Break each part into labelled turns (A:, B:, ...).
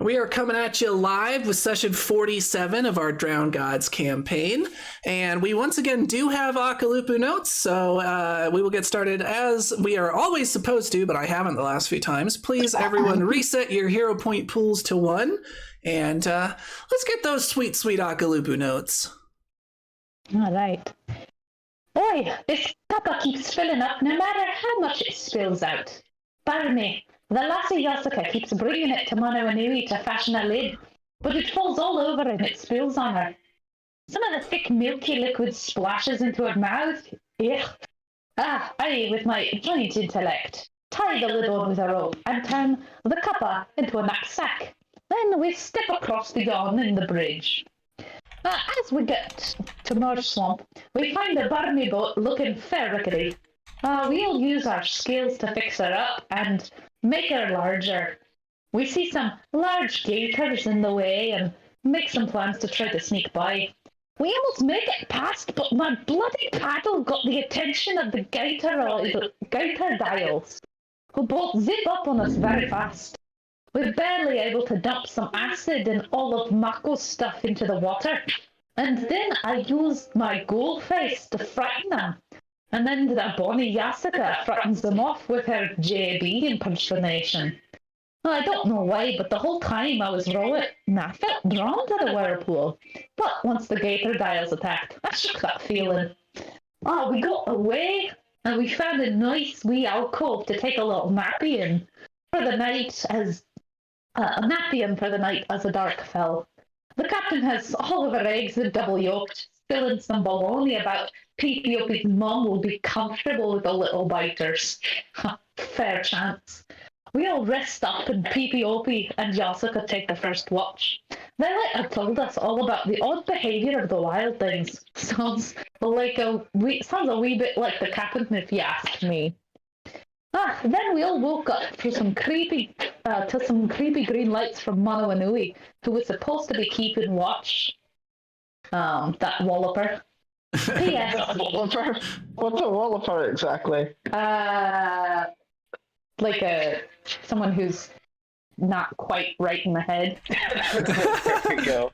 A: We are coming at you live with session 47 of our Drowned Gods campaign. And we once again do have Akalupu notes, so we will get started as we are always supposed to, but I haven't the last few times. Please, everyone, reset your hero point pools to 1. And let's get those sweet, sweet Akalupu notes.
B: All right. Boy, this cuppa keeps filling up no matter how much it spills out. Barney, the lassie Yasuka keeps bringing it to Monoanui to fashion a lid, but it falls all over and it spills on her. Some of the thick, milky liquid splashes into her mouth. Ugh. I, with my giant intellect, tie the lid on with a rope and turn the cuppa into a knapsack. Then we step across the yawn in the bridge. As we get to Marsh Swamp, we find the Barney boat looking fair rickety. We'll use our skills to fix her up and make her larger. We see some large gators in the way and make some plans to try to sneak by. We almost make it past, but my bloody paddle got the attention of the gator dials, who both zip up on us very fast. We're barely able to dump some acid and all of Mako's stuff into the water. And then I used my ghoul face to frighten them. And then the bonny Yasuka frightens them off with her JB impersonation. Well, I don't know why, but the whole time I was rowing, I felt drawn to the whirlpool. But once the gator dials attacked, I shook that feeling. We got away, and we found a nice wee alcove to take a little nappy in for the night as... a nappy for the night as the dark fell. The captain has all of her eggs and double yolked, spilling some baloney about Peepiopi's mum will be comfortable with the little biters. Fair chance. We all rest up and Peepiopi and Yasuka take the first watch. They later told us all about the odd behaviour of the wild things. Sounds a wee bit like the captain if you ask me. Then we all woke up to some creepy green lights from Monoanui, who was supposed to be keeping watch. That walloper. P.S.
C: Walloper? What's a walloper exactly?
B: Someone who's not quite right in the head.
C: There we go.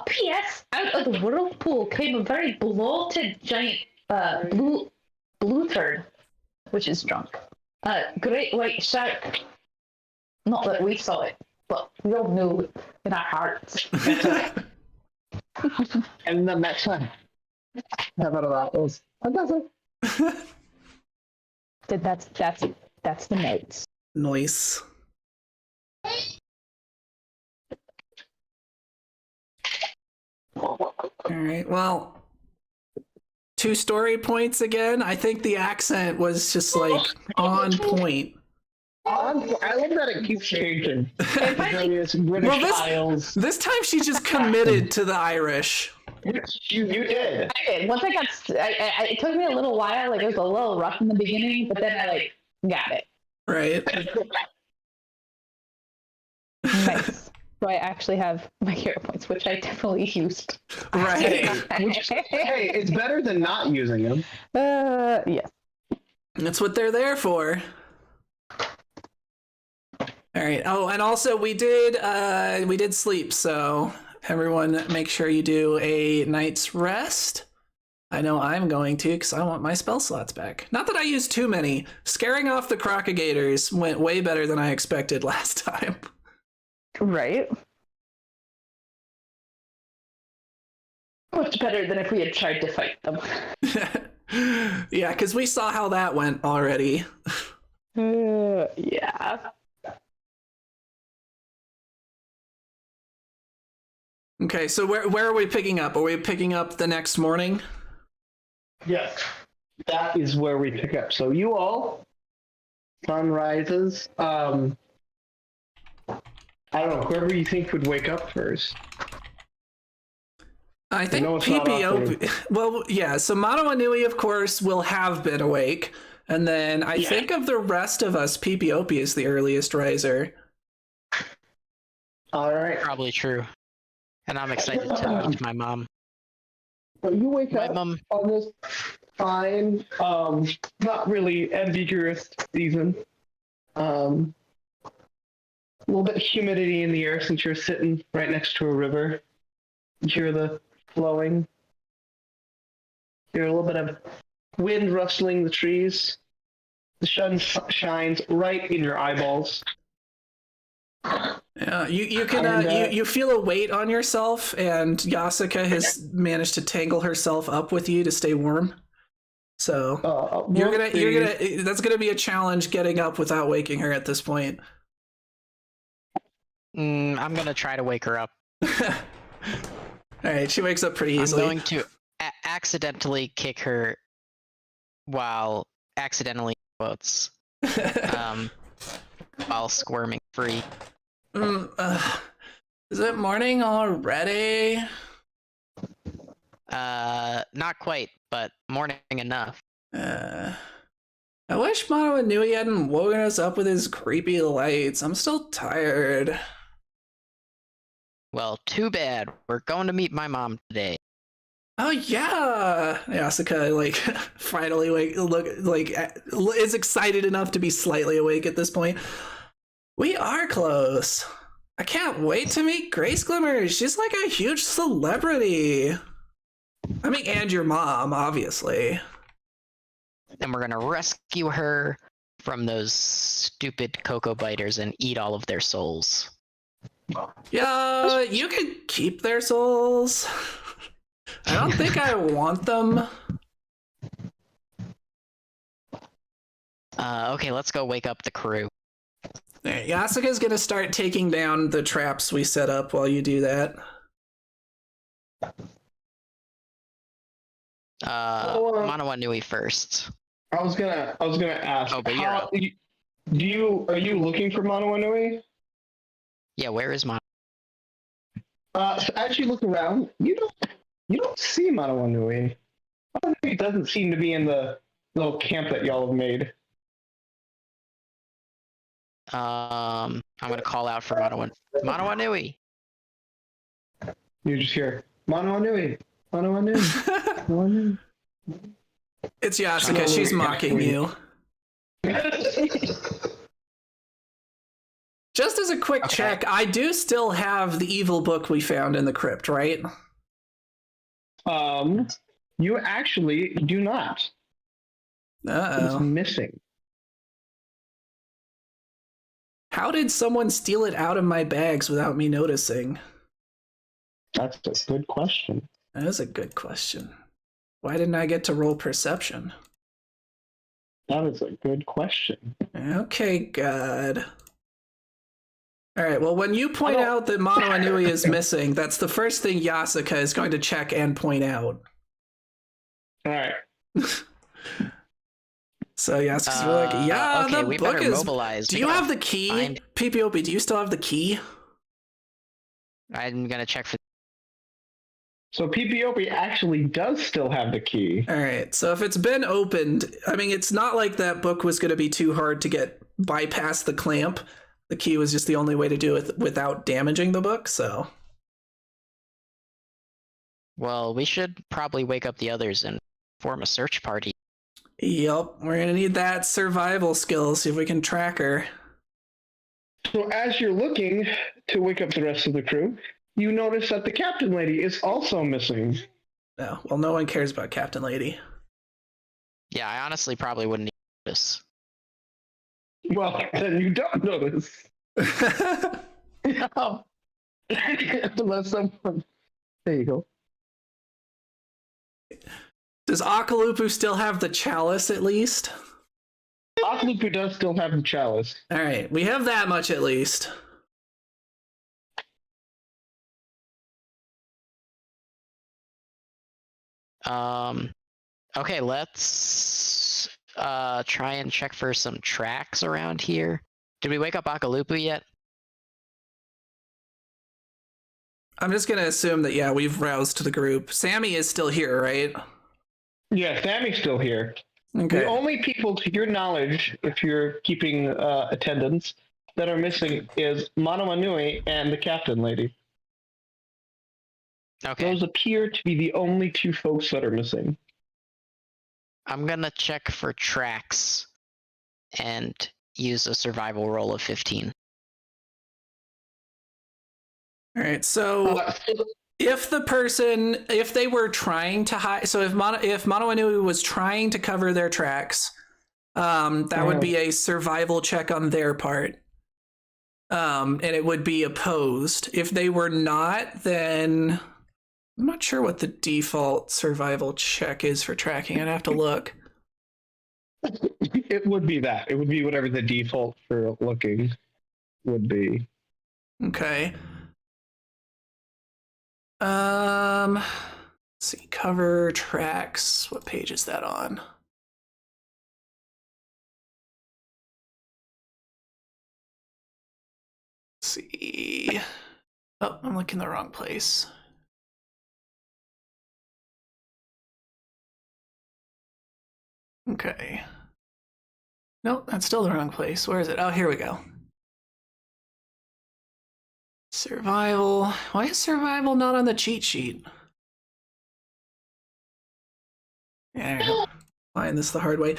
B: P.S. Out of the whirlpool came a very bloated giant blue turd, which is drunk. Great white shark. Not that we saw it, but we all knew in our hearts.
C: And the next one. How about those?
B: That's the notes.
A: Nice. All right, well... 2 story points again. I think the accent was just like on point.
C: I love that it keeps changing. This
A: time she just committed to the Irish.
C: You did.
B: I did. Once I got, it took me a little while. Like it was a little rough in the beginning, but then I got it.
A: Right.
B: Nice. So I actually have my hero points, which I definitely used.
A: Right.
C: Hey, it's better than not using them.
B: Yes.
A: That's what they're there for. All right. Oh, and also we did sleep, so everyone make sure you do a night's rest. I know I'm going to, because I want my spell slots back. Not that I used too many. Scaring off the crocodigators went way better than I expected last time.
B: Right. Much better than if we had tried to fight them.
A: Yeah, because we saw how that went already.
B: Yeah.
A: Okay, so where are we picking up? Are we picking up the next morning?
C: Yes. That is where we pick up. So you all, sun rises. I don't know, whoever you think would wake up first.
A: I think PPO... Well, yeah, so Monoanui, of course, will have been awake. And then I think of the rest of us, PPOP is the earliest riser.
C: All right.
D: Probably true. And I'm excited to meet my mom.
C: So you wake
D: My
C: up
D: mom.
C: on this fine, not really ambiguous season. little bit of humidity in the air since you're sitting right next to a river. You hear the flowing. You hear a little bit of wind rustling the trees. The sun shines right in your eyeballs.
A: Yeah, you can
C: And,
A: you feel a weight on yourself, and Yasuka has managed to tangle herself up with you to stay warm. So you're gonna that's gonna be a challenge getting up without waking her at this point.
D: I'm gonna try to wake her up.
A: All right, she wakes up pretty easily.
D: I'm going to accidentally kick her while accidentally quotes while squirming free.
A: Is it morning already?
D: Not quite, but morning enough.
A: I wish Mono Inui hadn't woken us up with his creepy lights. I'm still tired.
D: Well, too bad. We're going to meet my mom today.
A: Oh yeah, Yasuka finally is excited enough to be slightly awake at this point. We are close. I can't wait to meet Grace Glimmer. She's like a huge celebrity. I mean, and your mom, obviously.
D: And we're gonna rescue her from those stupid cocoa biters and eat all of their souls.
A: Yeah, you can keep their souls. I don't think I want them.
D: Okay, let's go wake up the crew.
A: Right, Yasuka's gonna start taking down the traps we set up while you do that.
D: Mono Nui first.
C: I was gonna ask.
D: Oh, but you're up.
C: Are you looking for Mono Inui?
D: Yeah, where is Mono?
C: So as you look around, you don't see Mono Inui. Mono Inui doesn't seem to be in the little camp that y'all have made.
D: I'm gonna call out for Mono Nui.
C: You just hear Mono Inui, Mono Inui, Mono Inui.
A: It's Yasuka, she's mocking you. Just as a quick check, I do still have the evil book we found in the crypt, right?
C: You actually do not.
A: Uh-oh.
C: It's missing.
A: How did someone steal it out of my bags without me noticing?
C: That's a good question.
A: That is a good question. Why didn't I get to roll perception?
C: That is a good question.
A: Okay, God. Alright, well, when you point out that Mono Inui is missing, that's the first thing Yasuka is going to check and point out.
C: Alright.
A: So Yasuka's like, yeah,
D: okay,
A: the
D: we
A: book
D: better
A: is...
D: mobilize.
A: Do you have the key? PPOP, do you still have the key?
D: I'm gonna check for.
C: So PPOP actually does still have the key.
A: Alright, so if it's been opened, I mean, it's not like that book was going to be too hard to get bypass the clamp. The key was just the only way to do it without damaging the book, so...
D: Well, we should probably wake up the others and form a search party.
A: Yep, we're going to need that survival skill, see if we can track her.
C: So as you're looking to wake up the rest of the crew, you notice that the captain lady is also missing.
A: No, well, no one cares about Captain Lady.
D: Yeah, I honestly probably wouldn't notice.
C: Well, then you don't notice. No. Unless someone... There you go.
A: Does Akalupu still have the chalice at least?
C: Akalupu does still have the chalice.
A: Alright, we have that much at least.
D: Okay, let's try and check for some tracks around here. Did we wake up Akalupu yet?
A: I'm just gonna assume that, yeah, we've roused the group. Sammy is still here, right?
C: Yeah, Sammy's still here.
A: Okay.
C: The only people, to your knowledge, if you're keeping attendance, that are missing is Mono Inui and the captain lady.
D: Okay.
C: Those appear to be the only two folks that are missing.
D: I'm gonna check for tracks and use a survival roll of 15.
A: All right, so if they were trying to hide, so if Mono Inui was trying to cover their tracks, that would be a survival check on their part. And it would be opposed. If they were not, then I'm not sure what the default survival check is for tracking. I'd have to look.
C: It would be that. It would be whatever the default for looking would be.
A: Okay. Let's see, cover tracks. What page is that on? Let's see. Oh, I'm looking the wrong place. Okay. Nope, that's still the wrong place. Where is it? Oh, here we go. Survival. Why is survival not on the cheat sheet? Yeah, find this the hard way.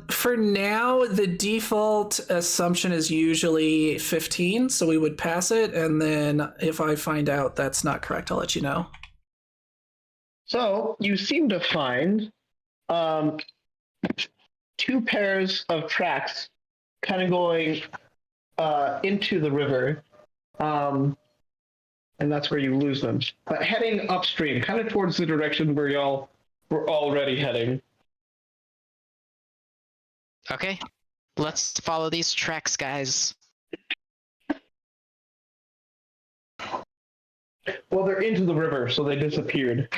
A: For now, the default assumption is usually 15, so we would pass it, and then if I find out that's not correct, I'll let you know.
C: So you seem to find two pairs of tracks kind of going into the river. And that's where you lose them. But heading upstream, kind of towards the direction where y'all were already heading.
D: Okay, let's follow these tracks, guys.
C: Well, they're into the river, so they disappeared.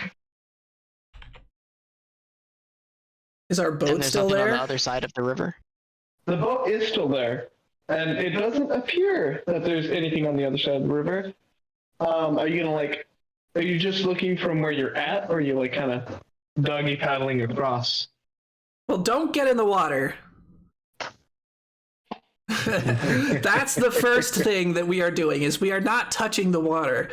A: Is our
D: And
A: boat
D: there's
A: still
D: nothing on
A: there?
D: the other side of the river.
C: The boat is still there, and it doesn't appear that there's anything on the other side of the river. Are you just looking from where you're at, or are you like kind of doggy paddling across?
A: Well, don't get in the water. That's the first thing that we are doing, is we are not touching the water.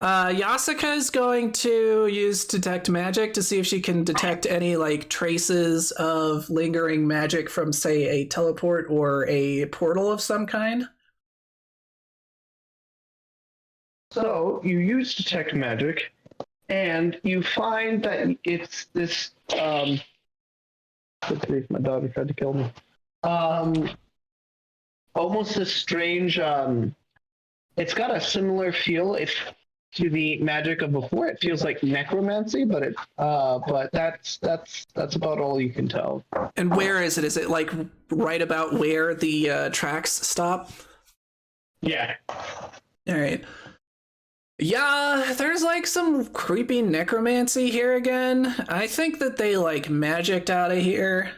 A: Yasuka is going to use detect magic to see if she can detect any like traces of lingering magic from, say, a teleport or a portal of some kind.
C: So you use detect magic, and you find that it's this. Let's see if my daughter tried to kill me. Almost this strange. It's got a similar feel to the magic of before. It feels like necromancy, but that's about all you can tell.
A: And where is it? Is it like right about where the tracks stop?
C: Yeah.
A: All right. Yeah, there's like some creepy necromancy here again. I think that they like magicked out of here.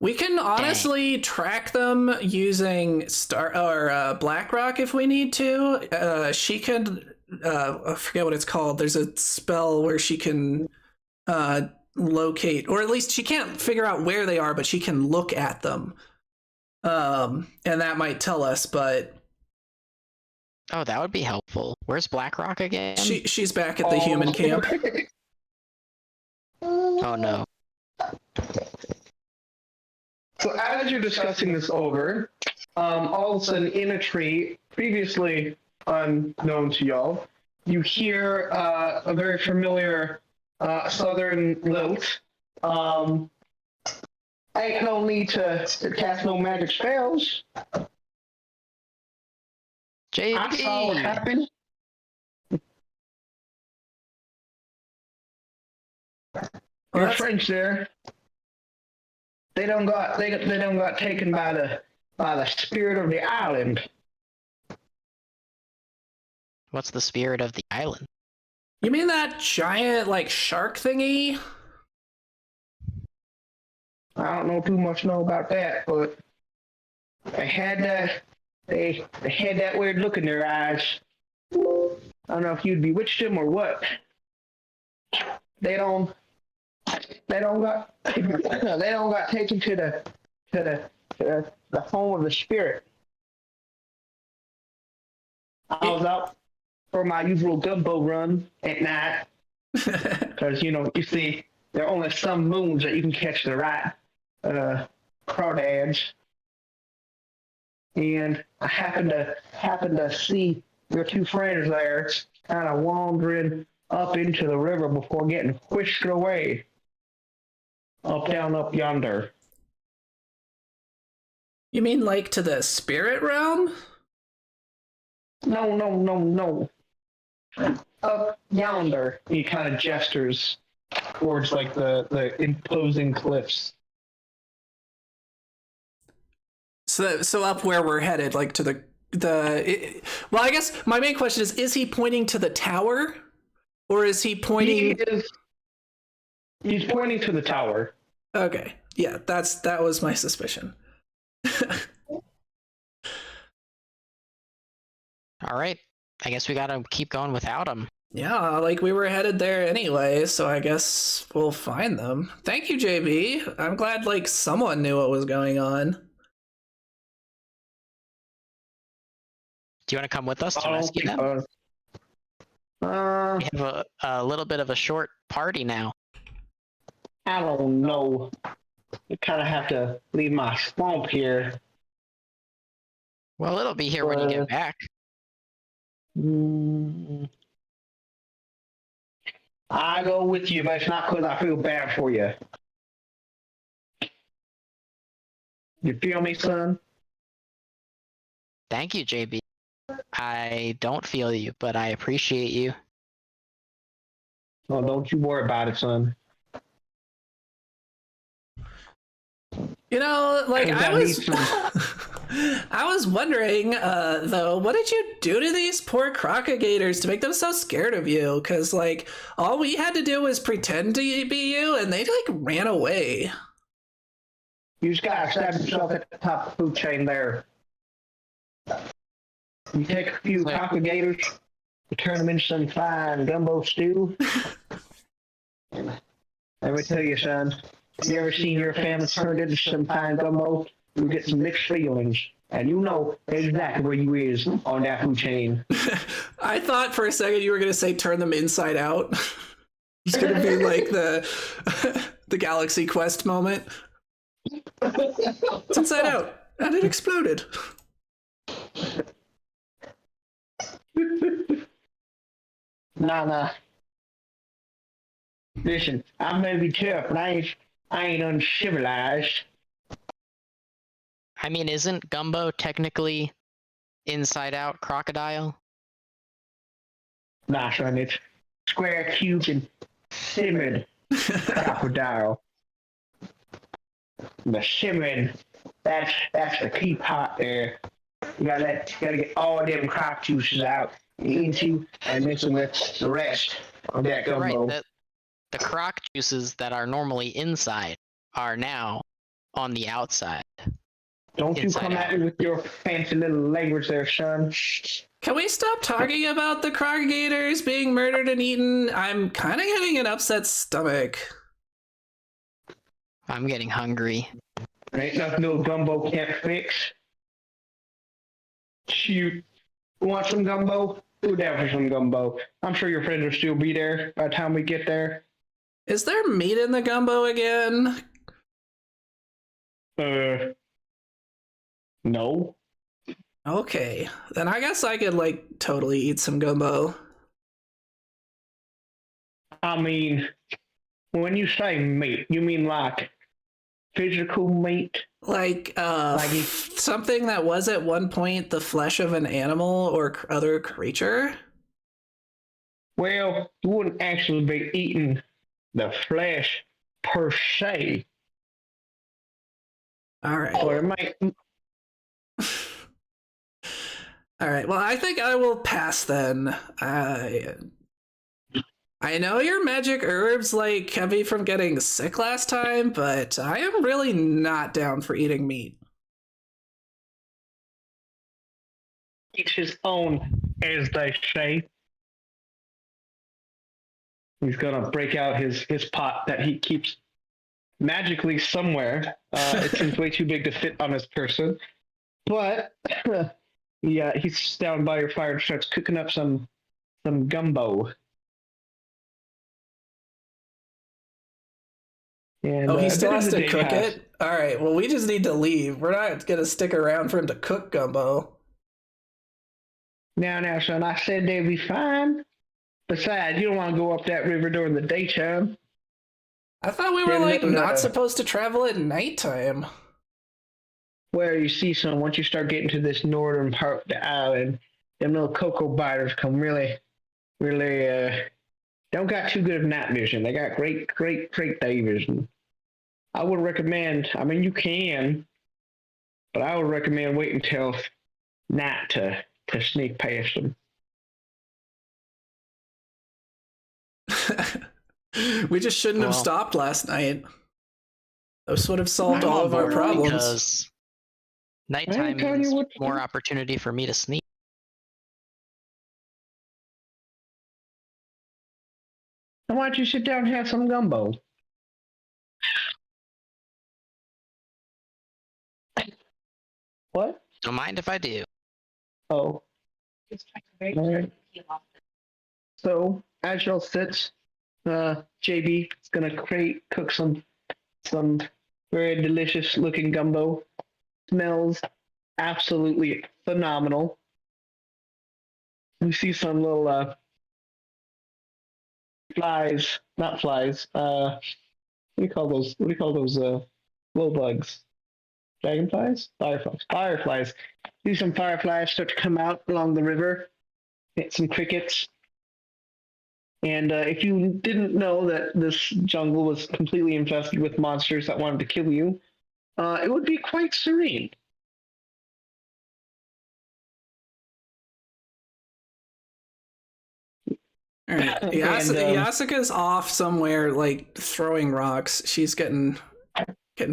A: We can honestly track them using BlackRock if we need to. She could, I forget what it's called. There's a spell where she can locate, or at least she can't figure out where they are, but she can look at them. And that might tell us, but...
D: Oh, that would be helpful. Where's BlackRock again?
A: She's back at the human camp.
D: Oh no.
C: So as you're discussing this over, all of a sudden in a tree, previously unknown to y'all, you hear a very familiar southern lilt. Ain't no need to cast no magic spells. I saw what
D: JP!
C: happened. Your friends there, they don't got taken by the spirit of the island.
D: What's the spirit of the island?
A: You mean that giant, like, shark thingy?
C: I don't know too much about that, but they had that weird look in their eyes. I don't know if you'd bewitched them or what. They don't got taken to the home of the spirit. I was out for my usual gumbo run at night because you see there are only some moons that you can catch the right crawdads. and I happened to see your two friends there, kind of wandering up into the river before getting whisked away, up yonder.
A: You mean like to the spirit realm?
C: No. Up yonder. He kind of gestures towards like the imposing cliffs.
A: So up where we're headed, like to well, I guess my main question is he pointing to the tower? Or is he pointing...
C: He's pointing to the tower.
A: Okay. Yeah, that was my suspicion.
D: All right. I guess we gotta keep going without him.
A: Yeah, like we were headed there anyway, so I guess we'll find them. Thank you, JB. I'm glad like someone knew what was going on.
D: Do you want to come with us to rescue them? We have a little bit of a short party now.
C: I don't know. You kind of have to leave my swamp here.
D: Well, it'll be here when you get back.
C: I go with you, but it's not because I feel bad for you. You feel me, son?
D: Thank you, JB. I don't feel you, but I appreciate you.
C: Well, don't you worry about it, son.
A: You know, like I was wondering, though, what did you do to these poor crocodigators to make them so scared of you? Because, like, all we had to do was pretend to be you, and they, like, ran away.
C: You just gotta stab yourself at the top of the food chain there. You take a few crocodigators, you turn them into some fine gumbo stew. Let me tell you, son, you ever seen your family turned into some fine gumbo? You get some mixed feelings, and you know exactly where you is on that food chain.
A: I thought for a second you were gonna say turn them inside out. It's gonna be like the Galaxy Quest moment. It's inside out, and it exploded.
C: Nah. Listen, I may be tough, but I ain't uncivilized.
D: I mean, isn't Gumbo technically inside out crocodile?
C: Nah, son, it's square, cube, and simmered crocodile. The simmering, that's the key part there. You gotta get all them croc juices out into and mix them with the rest of that gumbo.
D: Right, the croc juices that are normally inside are now on the outside.
C: Don't you come at me with your fancy little language there, son.
A: Can we stop talking about the crocodigators being murdered and eaten? I'm kind of getting an upset stomach.
D: I'm getting hungry.
C: Ain't nothing no gumbo can't fix. Shoot. Want some gumbo? Go down for some gumbo. I'm sure your friends will still be there by the time we get there.
A: Is there meat in the gumbo again?
C: No.
A: Okay, then I guess I could, like, totally eat some gumbo.
C: I mean, when you say meat, you mean like physical meat?
A: Like, something that was at one point the flesh of an animal or other creature?
C: Well, you wouldn't actually be eating the flesh per se.
A: All right.
C: Or it might...
A: All right. Well, I think I will pass then. I know your magic herbs like kept me from getting sick last time, but I am really not down for eating meat.
C: Each his own, as they say. He's gonna break out his pot that he keeps magically somewhere. It seems way too big to fit on his person. But yeah, he's down by your fire and starts cooking up some gumbo. And,
A: Oh, he still has
C: then
A: to
C: the day
A: cook
C: passed.
A: it? All right, well, we just need to leave. We're not going to stick around for him to cook gumbo.
C: Now, son, I said they'd be fine. Besides, you don't want to go up that river during the daytime.
A: I thought we were, like, not supposed to travel at nighttime.
C: Well, you see, son, once you start getting to this northern part of the island, them little cocoa biters come really, don't got too good of night vision. They got great day vision. I would recommend, I mean, you can, but I would recommend waiting until night to sneak past them.
A: We just shouldn't have stopped last night. Those would have solved all of our problems.
D: Because nighttime means more opportunity for me to sneak.
C: Why don't you sit down and have some gumbo? What?
D: Don't mind if I do.
C: Oh. Right. So, as y'all sit, JB is gonna cook some very delicious looking gumbo. Smells absolutely phenomenal. We see some little flies, not flies. What do you call those? What do you call those little bugs? Dragonflies? Fireflies. See some fireflies start to come out along the river. Hit some crickets. And if you didn't know that this jungle was completely infested with monsters that wanted to kill you, it would be quite serene.
A: All right, Yasuka's off somewhere, like throwing rocks. She's getting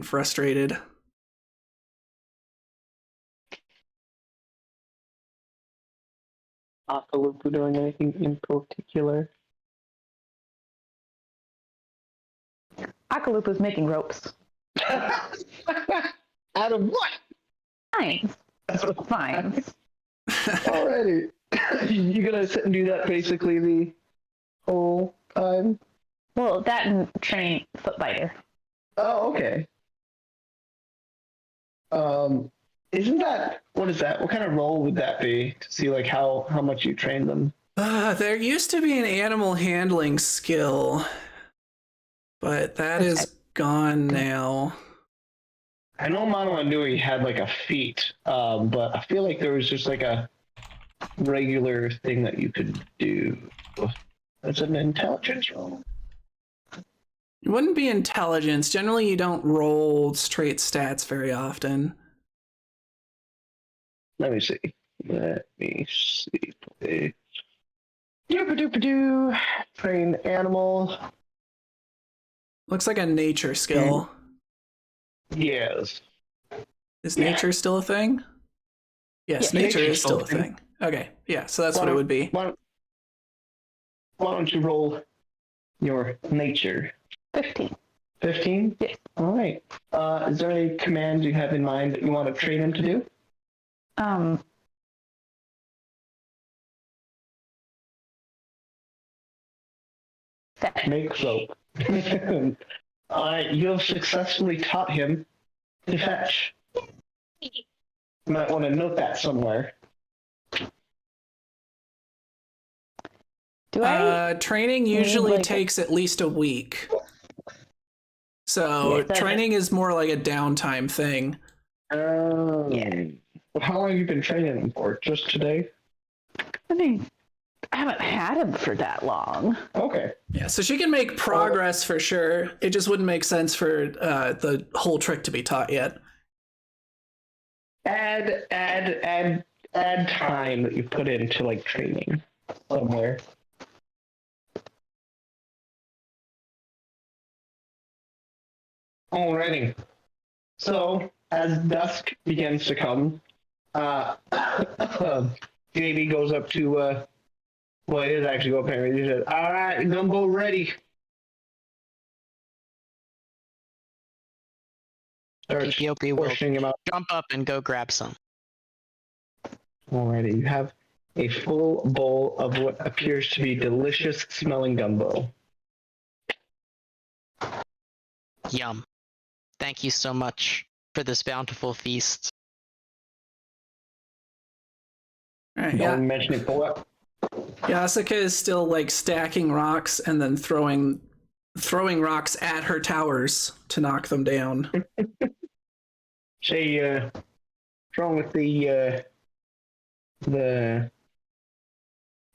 A: frustrated.
C: Akalupu doing anything in particular?
B: Akalupu's making ropes.
C: Out of what?
B: Fines. Fines.
C: Alrighty. You gonna sit and do that basically the whole time?
B: Well, that and train Footbiter.
C: Oh, okay. Isn't that, what is that? What kind of role would that be to see like how much you train them?
A: There used to be an animal handling skill, but that is gone now.
C: I know Mono Anui had like a feat, but I feel like there was just like a regular thing that you could do. It's an intelligence roll.
A: It wouldn't be intelligence. Generally, you don't roll straight stats very often.
C: Let me see. Play. Doop-a-doop-a-doo. Train animal.
A: Looks like a nature skill.
C: Yes.
A: Is nature still a thing? Yes,
C: Yeah,
A: nature is still a thing. Okay, yeah, so that's what it would be.
C: Why don't you roll your nature?
B: 15.
C: 15?
B: Yes.
C: All right. Is there any commands you have in mind that you want to train him to do?
B: Fetch.
C: Make rope. You have successfully taught him to fetch. You might want to note that somewhere.
A: Training usually takes at least a week. So training is more like a downtime thing.
C: Yeah. How long have you been training him for? Just today?
B: I mean, I haven't had him for that long.
C: Okay.
A: Yeah, so she can make progress for sure. It just wouldn't make sense for the whole trick to be taught yet.
C: Add time that you put into like training somewhere. Alrighty. So as dusk begins to come, JB goes up to well, it is actually go up there. He says, "All right, gumbo ready."
D: Ethiopia will
C: Him out.
D: jump up and go grab some.
C: Alrighty, you have a full bowl of what appears to be delicious smelling gumbo.
D: Yum. Thank you so much for this bountiful feast.
A: All right,
C: Don't mention it, boy.
A: Yasuka is still like stacking rocks and then throwing rocks at her towers to knock them down.
C: Say, what's wrong with the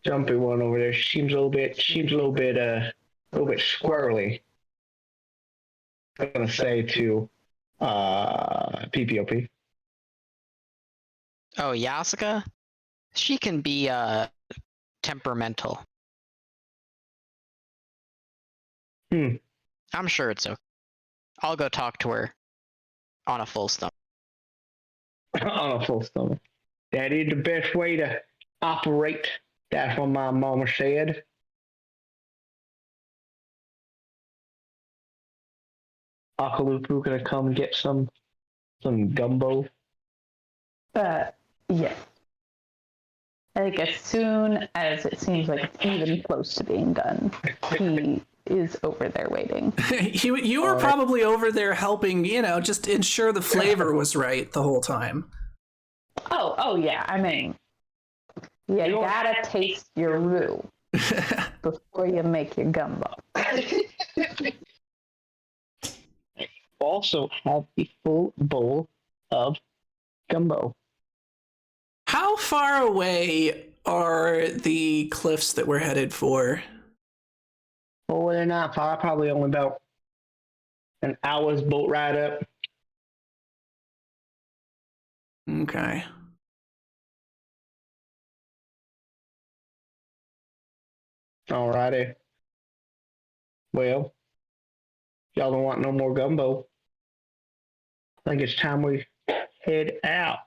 C: jumpy one over there? Seems a little bit squirrely. I'm gonna say to PPOP.
D: Oh, Yasuka? She can be temperamental. I'm sure it's okay. I'll go talk to her on a full stomach.
C: On a full stomach. That is the best way to operate. That's what my mama said. Akalupu gonna come and get some gumbo.
B: Yes. I think as soon as it seems like it's even close to being done, he is over there waiting.
A: You were probably over there helping, just ensure the flavor was right the whole time.
B: Oh yeah. I mean, you gotta taste your roux before you make your gumbo.
C: Also have a full bowl of gumbo.
A: How far away are the cliffs that we're headed for?
C: Oh, they're not far. Probably only about an hour's boat ride up.
A: Okay.
C: Alrighty. Well, y'all don't want no more gumbo. I think it's time we head out.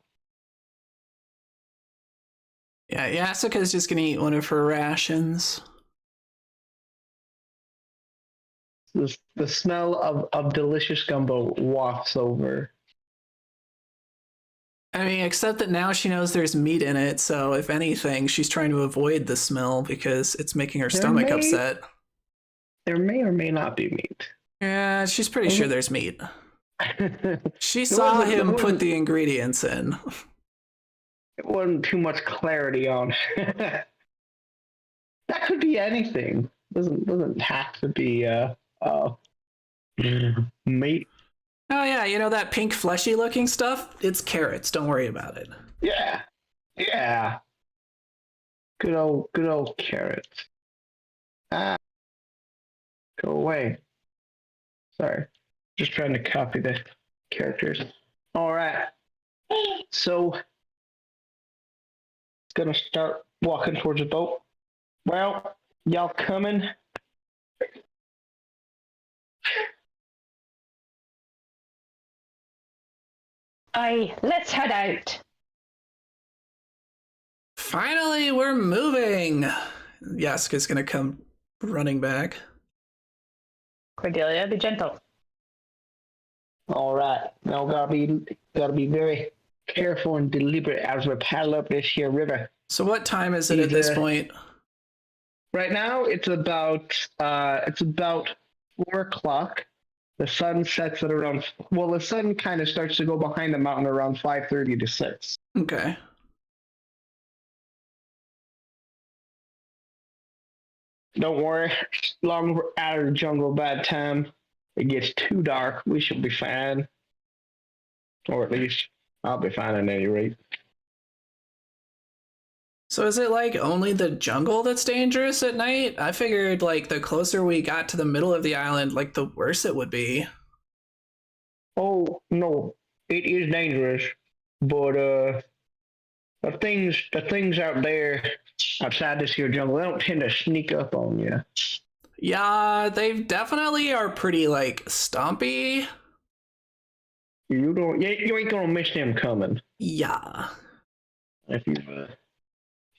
A: Yeah, Yasuka's just gonna eat one of her rations.
C: The smell of delicious gumbo wafts over.
A: I mean, except that now she knows there's meat in it, so if anything, she's trying to avoid the smell because it's making her stomach upset.
C: There may or may not be meat.
A: Yeah, she's pretty sure there's meat. She saw him put the ingredients in.
C: It wasn't too much clarity on. That could be anything. Doesn't have to be meat.
A: Oh yeah, that pink fleshy looking stuff? It's carrots, don't worry about it.
C: Yeah. Good old carrots. Go away. Sorry. Just trying to copy the characters. Alright. So gonna start walking towards the boat. Well, y'all coming?
B: Let's head out.
A: Finally, we're moving. Yasuka's gonna come running back.
B: Cordelia, be gentle.
C: Alright. Now gotta be very careful and deliberate as we paddle up this here river.
A: So what time is it at this point?
C: Right now it's about 4:00. The sun sets at around, the sun kind of starts to go behind the mountain around 5:30 to 6.
A: Okay.
C: Don't worry, as long as we're out of the jungle by the time it gets too dark, we should be fine. Or at least I'll be fine at any rate.
A: So is it like only the jungle that's dangerous at night? I figured like the closer we got to the middle of the island, like the worse it would be.
C: Oh no, it is dangerous, but the things out there outside this here jungle, they don't tend to sneak up on you.
A: Yeah, they definitely are pretty like stompy.
C: You ain't gonna miss them coming.
A: Yeah.
C: If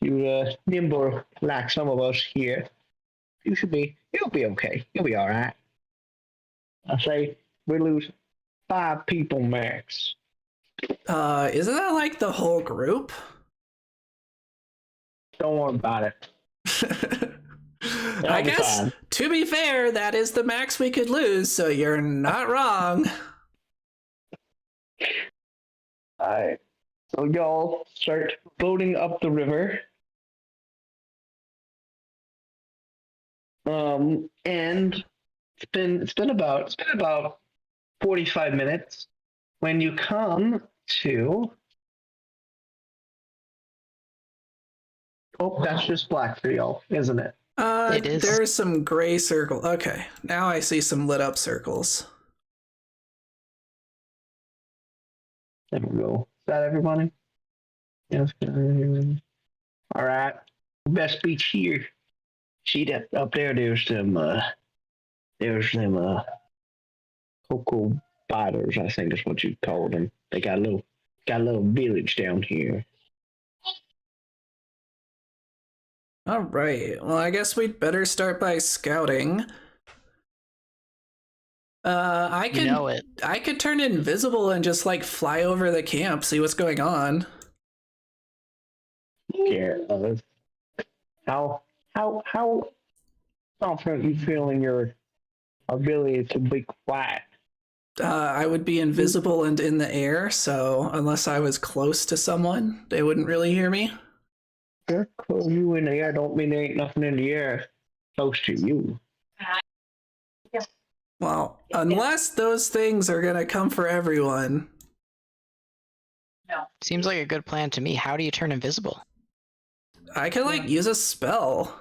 C: you nimble like some of us here, you'll be okay. You'll be all right. I say we lose 5 people max.
A: Isn't that like the whole group?
C: Don't worry about it.
A: I guess, to be fair, that is the max we could lose, so you're not wrong.
C: Alright. So y'all start boating up the river. And it's been about 45 minutes when you come to. Oh, that's just black for y'all, isn't it?
D: It is.
A: There's some gray circle. Okay, now I see some lit up circles.
C: There we go. Is that everybody? Yes. All right. Best beach here. See that up there? There's some cocoa biters. I think that's what you call them. They got a little village down here.
A: All right. Well, I guess we'd better start by scouting. I could
D: You know it.
A: I could turn invisible and just like fly over the camp, see what's going on.
C: Yeah. How confident you feel in your ability to be quiet?
A: I would be invisible and in the air, so unless I was close to someone, they wouldn't really hear me.
C: They're close you in the air don't mean there ain't nothing in the air close to you.
A: Well, unless those things are gonna come for everyone.
D: Seems like a good plan to me. How do you turn invisible?
A: I could like use a spell.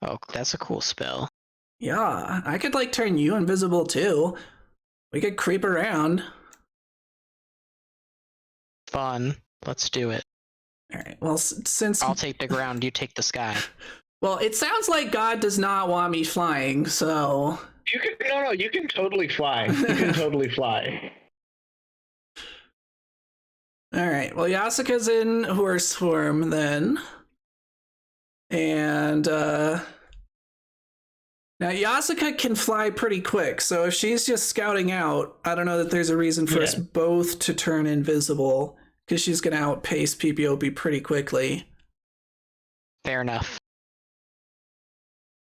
D: Oh, that's a cool spell.
A: Yeah, I could like turn you invisible too. We could creep around.
D: Fun. Let's do it.
A: All right. Well, since
D: I'll take the ground, you take the sky.
A: well, it sounds like God does not want me flying, so
C: You can totally fly. You can totally fly.
A: all right. Well, Yasuka's in horse form then, and now Yasuka can fly pretty quick. So if she's just scouting out, I don't know that there's a reason for us both to turn invisible because she's gonna outpace PPOB pretty quickly.
D: Fair enough.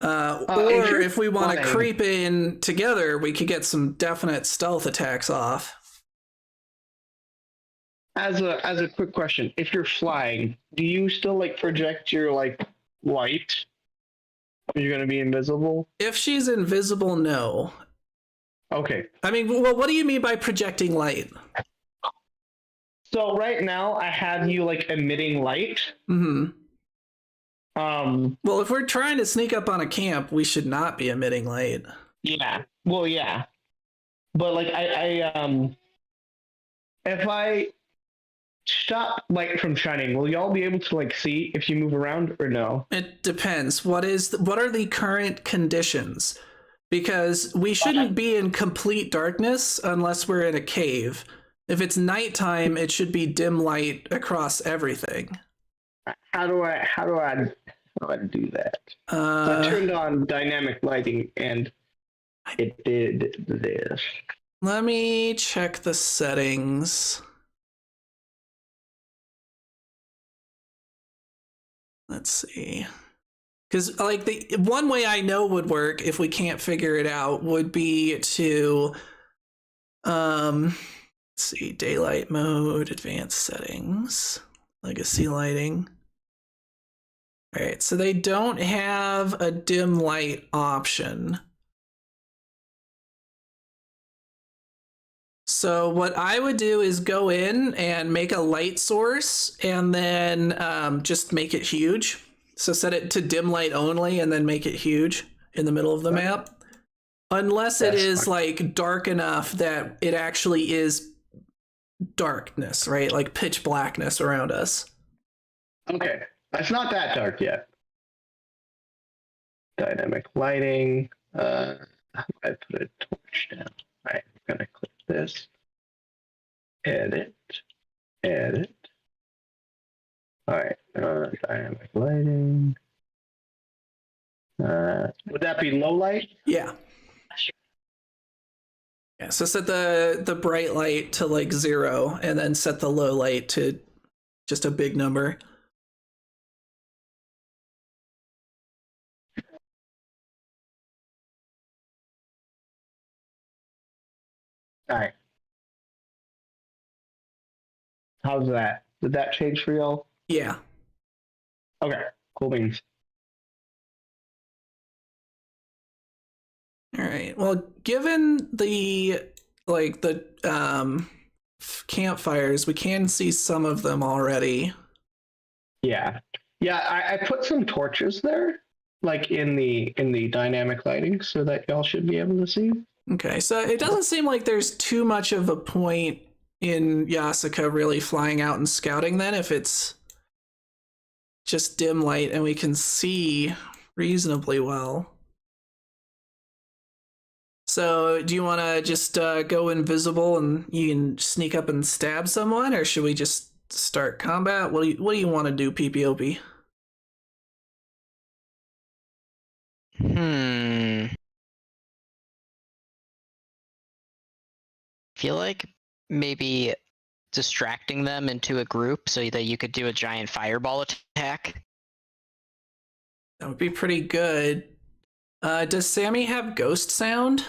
A: Or if we want to creep in together, we could get some definite stealth attacks off.
C: As a quick question, if you're flying, do you still like project your like light? You're gonna be invisible?
A: If she's invisible, no.
C: Okay.
A: I mean, well, what do you mean by projecting light?
C: So right now I have you like emitting light.
A: Mm-hmm.
C: Well,
A: if we're trying to sneak up on a camp, we should not be emitting light.
C: Yeah. Well, yeah. But like I if I stop light from shining, will y'all be able to like see if you move around or no?
A: It depends. What are the current conditions? Because we shouldn't be in complete darkness unless we're in a cave. If it's nighttime, it should be dim light across everything.
C: How do I do that? I turned on dynamic lighting and it did this.
A: Let me check the settings. Let's see. Because like the one way I know would work if we can't figure it out would be to let's see, daylight mode, advanced settings, legacy lighting. All right, so they don't have a dim light option. So what I would do is go in and make a light source and then just make it huge. So set it to dim light only and then make it huge in the middle of the map. Unless it is like dark enough that it actually is darkness, right? Like pitch blackness around us.
C: Okay. It's not that dark yet. Dynamic lighting. I put a torch down. All right, I'm gonna click this. Edit. All right, dynamic lighting. Would that be low light?
A: Yeah. Yeah. So set the bright light to like 0, and then set the low light to just a big number.
C: All right. How's that? Did that change for y'all?
A: Yeah.
C: Okay, cool beans.
A: All right. Well, given the campfires, we can see some of them already.
C: Yeah, I put some torches there, like in the dynamic lighting, so that y'all should be able to see.
A: Okay, so it doesn't seem like there's too much of a point in Yasuka really flying out and scouting then, if it's just dim light and we can see reasonably well. So do you want to just go invisible and you can sneak up and stab someone, or should we just start combat? What do you want to do, PPOP?
D: Feel like maybe distracting them into a group so that you could do a giant fireball attack.
A: That would be pretty good. Does Sammy have ghost sound?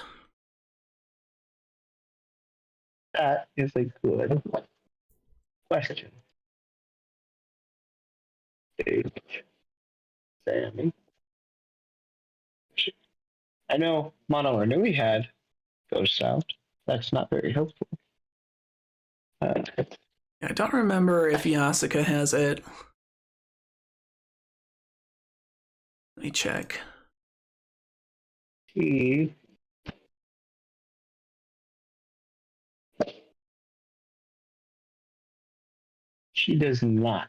C: That is a good question. Sammy. I know Mono or Nui had ghost sound. That's not very helpful.
A: I don't remember if Yasuka has it. Let me check.
C: She does not.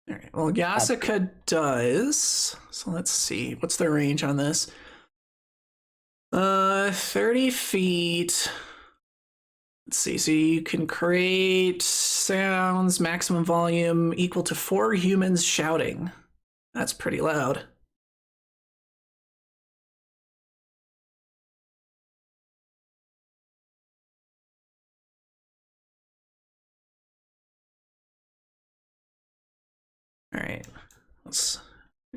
A: All right. Well, Yasuka does. So let's see. What's the range on this? 30 feet. Let's see. So you can create sounds, maximum volume equal to 4 humans shouting. That's pretty loud. All right. What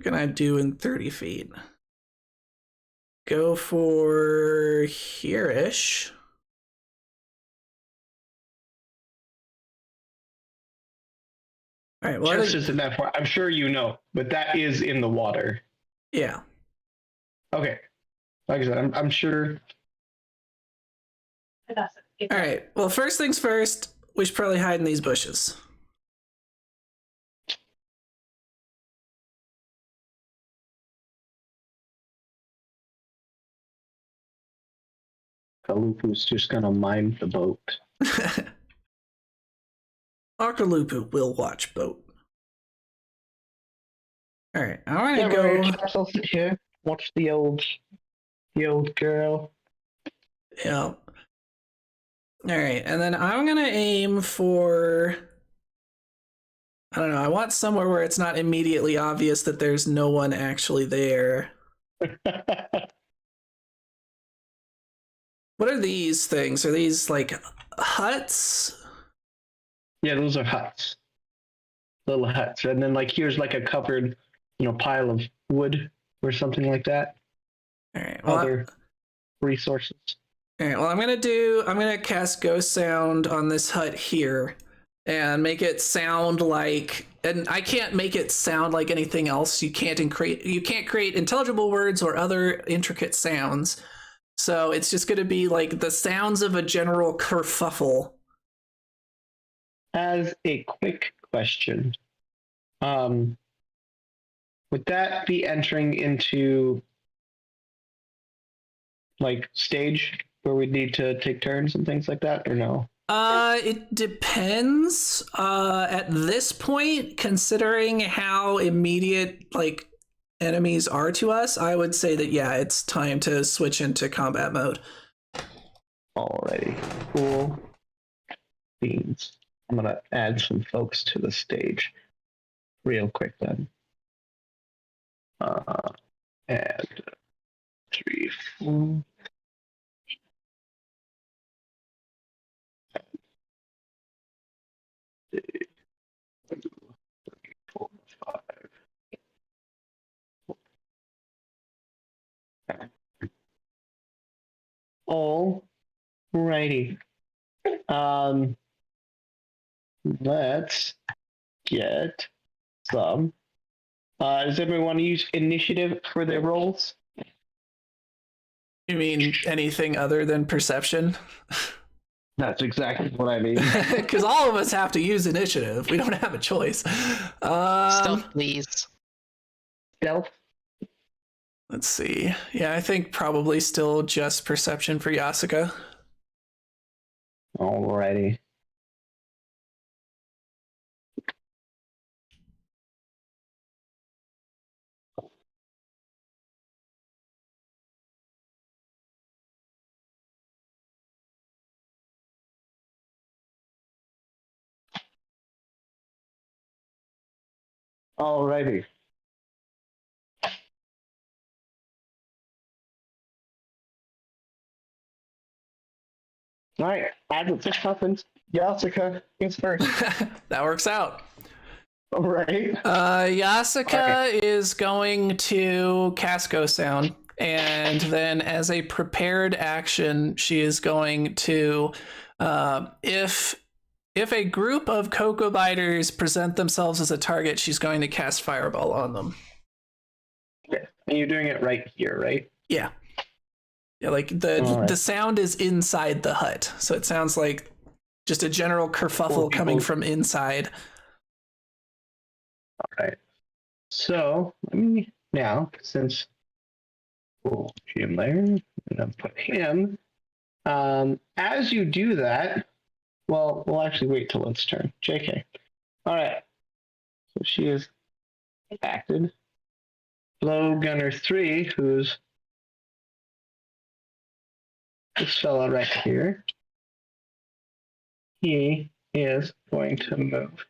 A: can I do in 30 feet? Go for here-ish. All right. Well,
C: just as an FYI, I'm sure you know, but that is in the water.
A: Yeah.
C: Okay. Like I said, I'm sure.
A: All right. Well, first things first, we should probably hide in these bushes.
C: Kalupu's just gonna mind the boat.
A: Akalupu will watch boat. All right, I want to go.
C: I'll sit here, watch the old girl.
A: Yeah. All right, and then I'm gonna aim for. I don't know. I want somewhere where it's not immediately obvious that there's no one actually there. What are these things? Are these like huts?
C: Yeah, those are huts. Little huts. And then like here's like a covered, pile of wood or something like that.
A: All right. Well,
C: other resources.
A: All right. Well, I'm gonna cast Ghost Sound on this hut here and make it sound like, and I can't make it sound like anything else. You can't create intelligible words or other intricate sounds. So it's just going to be like the sounds of a general kerfuffle.
C: As a quick question, would that be entering into like stage where we need to take turns and things like that, or no?
A: It depends. At this point, considering how immediate like enemies are to us, I would say that yeah, it's time to switch into combat mode.
C: Alrighty, cool beans. I'm gonna add some folks to the stage real quick then. Add 3, 4. 4, 5. All righty. let's get some. Does everyone want to use initiative for their rolls?
A: You mean anything other than perception?
C: That's exactly what I mean.
A: Because all of us have to use initiative. We don't have a choice.
D: Stealth, please.
C: Stealth?
A: Let's see. Yeah, I think probably still just perception for Yasuka.
C: Alrighty. Alrighty. Alright, as it just happens, Yasuka is first.
A: That works out.
C: Alright.
A: Yasuka is going to cast Ghost Sound, and then as a prepared action, she is going to, if a group of Cocoa Biters present themselves as a target, she's going to cast Fireball on them.
C: Okay. And you're doing it right here, right?
A: Yeah. Yeah, like the sound is inside the hut, so it sounds like just a general kerfuffle coming from inside.
C: All right. So let me now, since we'll put him there, and then put him. As you do that, well, we'll actually wait till its turn. JK. All right. So she is acted. Blow Gunner 3, who's this fella right here. He is going to move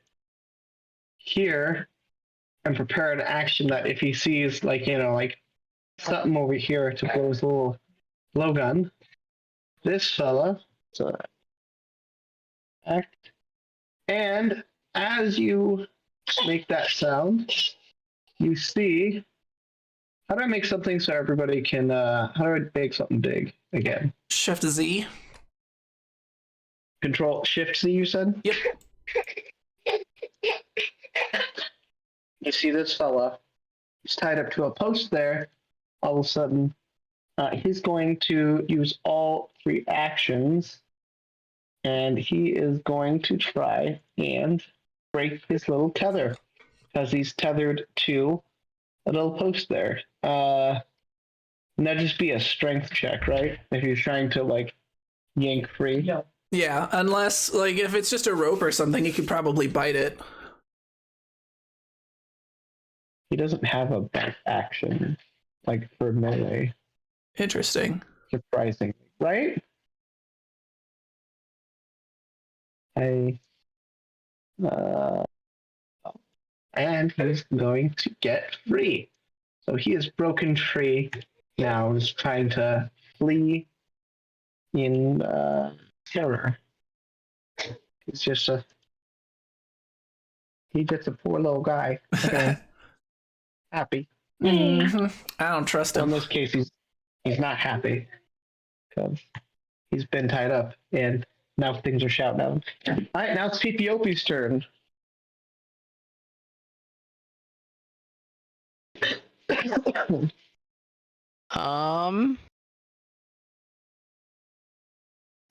C: here and prepare an action that if he sees, like, you know, like something over here to blow his little blowgun, this fella, so act, and as you make that sound, you see, how do I make something so everybody can, how do I make something big again?
A: Shift Z.
C: Control Shift Z, you said?
A: Yep.
C: You see this fella, he's tied up to a post there. All of a sudden, he's going to use all 3 actions, and he is going to try and break his little tether, because he's tethered to a little post there. And that'd just be a strength check, right? If you're trying to, like, yank free.
B: Yeah.
A: Yeah, unless, like, if it's just a rope or something, you could probably bite it.
C: He doesn't have a back action, like, for melee.
A: Interesting.
C: Surprisingly, right? And he's going to get free. So he is broken free now, is trying to flee in terror. He's just a poor little guy. Okay. Happy.
A: Mm-hmm. I don't trust
C: In
A: him.
C: this case, he's not happy because he's been tied up, and now things are shouting out. All right, now it's Ethiopia's turn.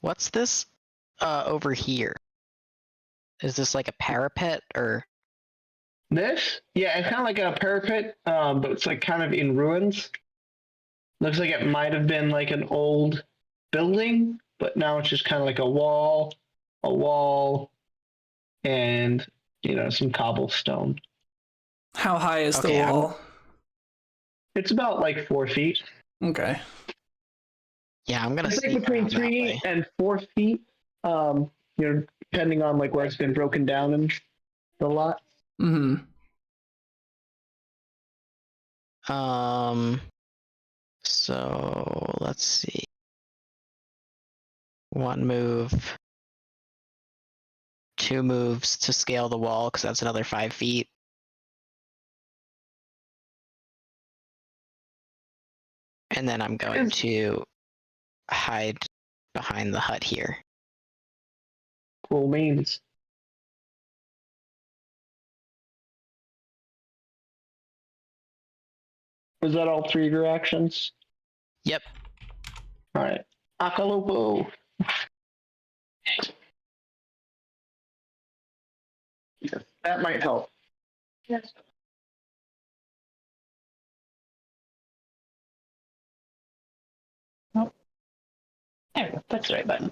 D: What's this over here? Is this like a parapet or?
C: This? Yeah, it's kind of like a parapet, but it's like kind of in ruins. Looks like it might have been like an old building, but now it's just kind of like a wall, and, you know, some cobblestone.
A: How high is the
D: Okay,
A: wall?
C: It's about like 4 feet.
A: Okay.
D: Yeah, I'm gonna.
C: It's like
D: sneak
C: between
D: around that
C: 3
D: way.
C: and 4 feet. You know, depending on like where it's been broken down and the lot.
A: Mm-hmm.
D: So let's see. 1 move. 2 moves to scale the wall, because that's another 5 feet. And then I'm going to hide behind the hut here.
C: Cool means. Was that all 3 of your actions?
D: Yep.
C: All right. Akalupu. Yes, that might help.
B: Yes. Oh. There we go. That's the right button.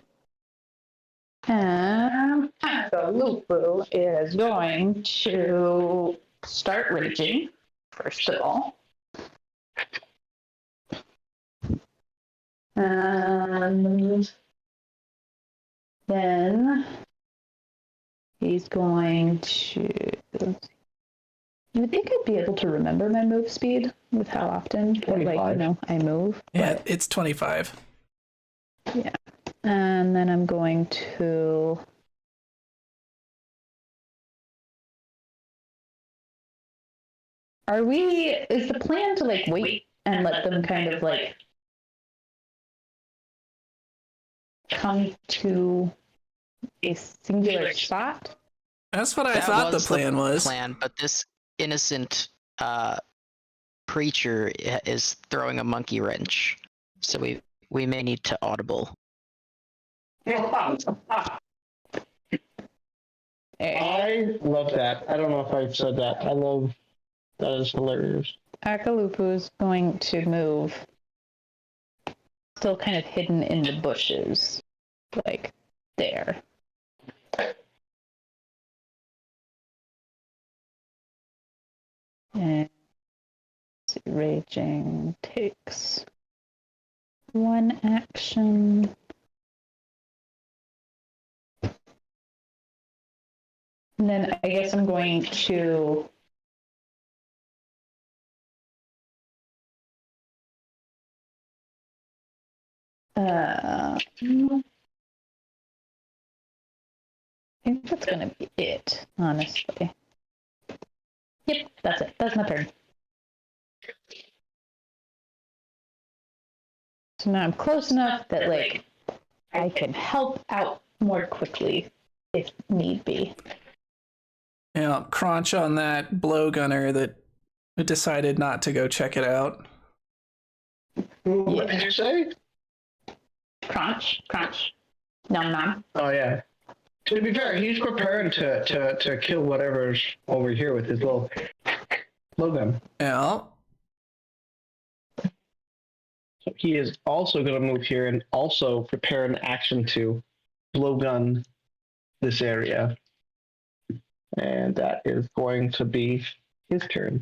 B: Lupu is going to start raging, first of all. And then he's going to... You would think I'd be able to remember my move speed with how often, I move.
A: Yeah,
B: but-
A: it's 25.
B: Yeah. And then I'm going to... Is the plan to wait and let them kind of come to a singular spot?
A: That's what I
D: That
A: thought the
D: was
A: plan was.
D: Plan, but this innocent creature is throwing a monkey wrench, so we may need to audible.
C: I love that. I don't know if I've said that. I love that. Is hilarious.
B: Akalupu's going to move, still kind of hidden in the bushes, there. And raging takes 1 action. And then I guess I'm going to I think that's gonna be it, honestly. Yep, that's it. That's my turn. So now I'm close enough that I can help out more quickly if need be.
A: Yeah, crunch on that blowgunner that decided not to go check it out.
C: What did you say?
B: Crunch, crunch. Nom nom.
C: Oh yeah. To be fair, he's preparing to kill whatever's over here with his little blowgun.
A: Yeah.
C: So he is also going to move here and also prepare an action to blowgun this area. And that is going to be his turn.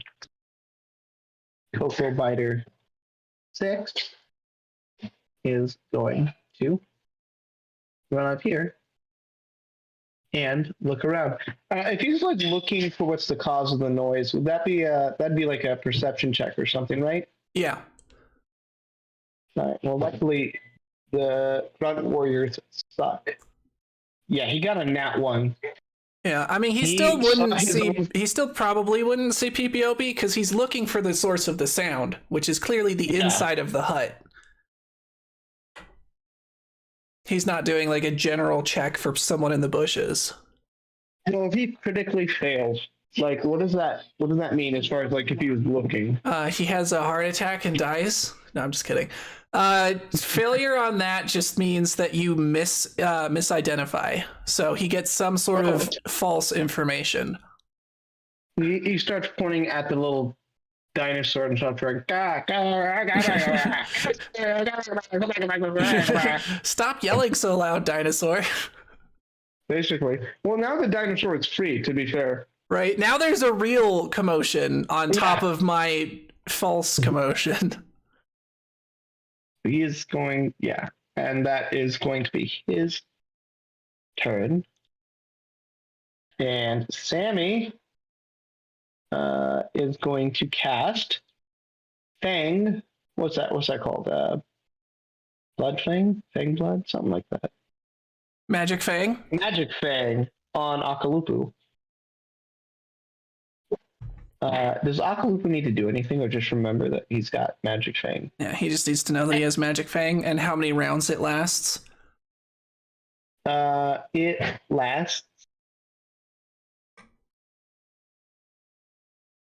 C: Cocoa Biter 6 is going to run up here and look around. If he's looking for what's the cause of the noise, would that be that'd be like a perception check or something, right?
A: Yeah.
C: All right. Well, luckily the front warriors suck. Yeah, he got a nat 1.
A: Yeah, I mean, he still probably wouldn't see PPOB because he's looking for the source of the sound, which is clearly the inside of the hut. He's not doing a general check for someone in the bushes.
C: Well, if he critically fails, what does that mean as far as if he was looking?
A: He has a heart attack and dies. No, I'm just kidding. Failure on that just means that you misidentify. So he gets some sort of false information.
C: He starts pointing at the little dinosaur and stuff like,
A: Stop yelling so loud, dinosaur.
C: Basically. Well, now the dinosaur is free, to be fair.
A: Right, now there's a real commotion on top of my false commotion.
C: He is going, and that is going to be his turn. And Sammy is going to cast Fang. What's that called? Blood Fang? Fang Blood? Something like that.
A: Magic Fang?
C: Magic Fang on Akalupu. Does Akalupu need to do anything or just remember that he's got Magic Fang?
A: Yeah, he just needs to know that he has Magic Fang and how many rounds it lasts.
C: It lasts.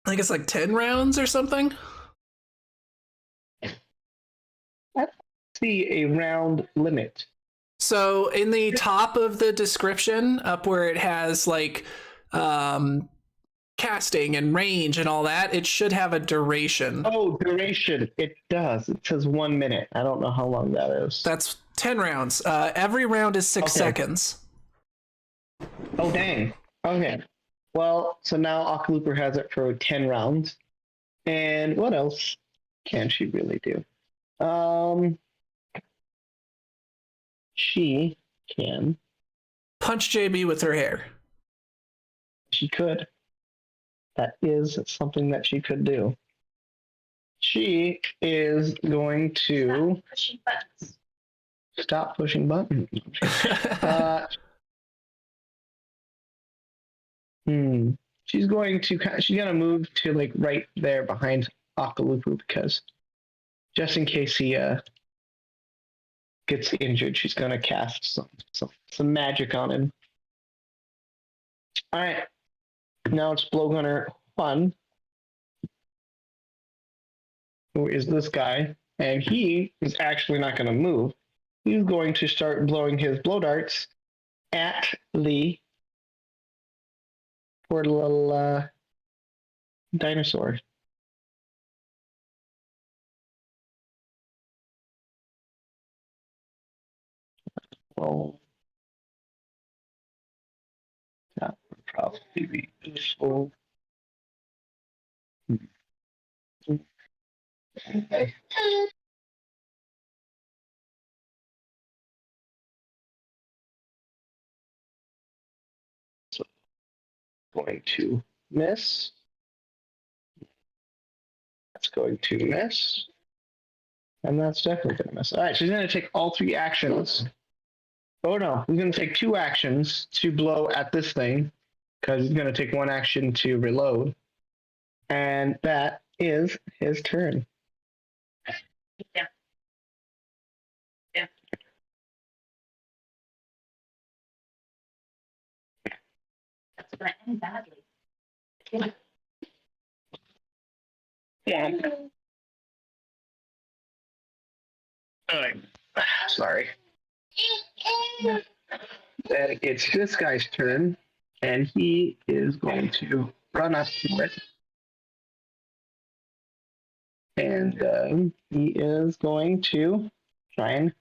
A: I think it's 10 rounds or something.
C: see a round limit.
A: So in the top of the description, up where it has like casting and range and all that, it should have a duration.
C: Oh, duration. It does. It says 1 minute. I don't know how long that is.
A: That's 10 rounds. Every round is 6 seconds.
C: Oh, dang. Okay. Well, so now Ockalooper has it for 10 rounds. And what else can she really do? She can.
A: Punch JB with her hair.
C: She could. That is something that she could do. She is going to stop pushing buttons. She's going to move to like right there behind Ockalooper because just in case he gets injured, she's going to cast some magic on him. All right. Now it's Blowgunner 1, who is this guy, and he is actually not going to move. He's going to start blowing his blow darts at the poor little dinosaur. Well, that would probably be useful. Okay. So, going to miss. That's going to miss. And that's definitely going to miss. All right, she's going to take all 3 actions. Oh no, he's going to take 2 actions to blow at this thing because he's going to take 1 action to reload. And that is his turn.
B: Yeah. Yeah. That's going to end badly.
C: Yeah. All right. Sorry. Then it's this guy's turn, and he is going to run up to it. And he is going to try and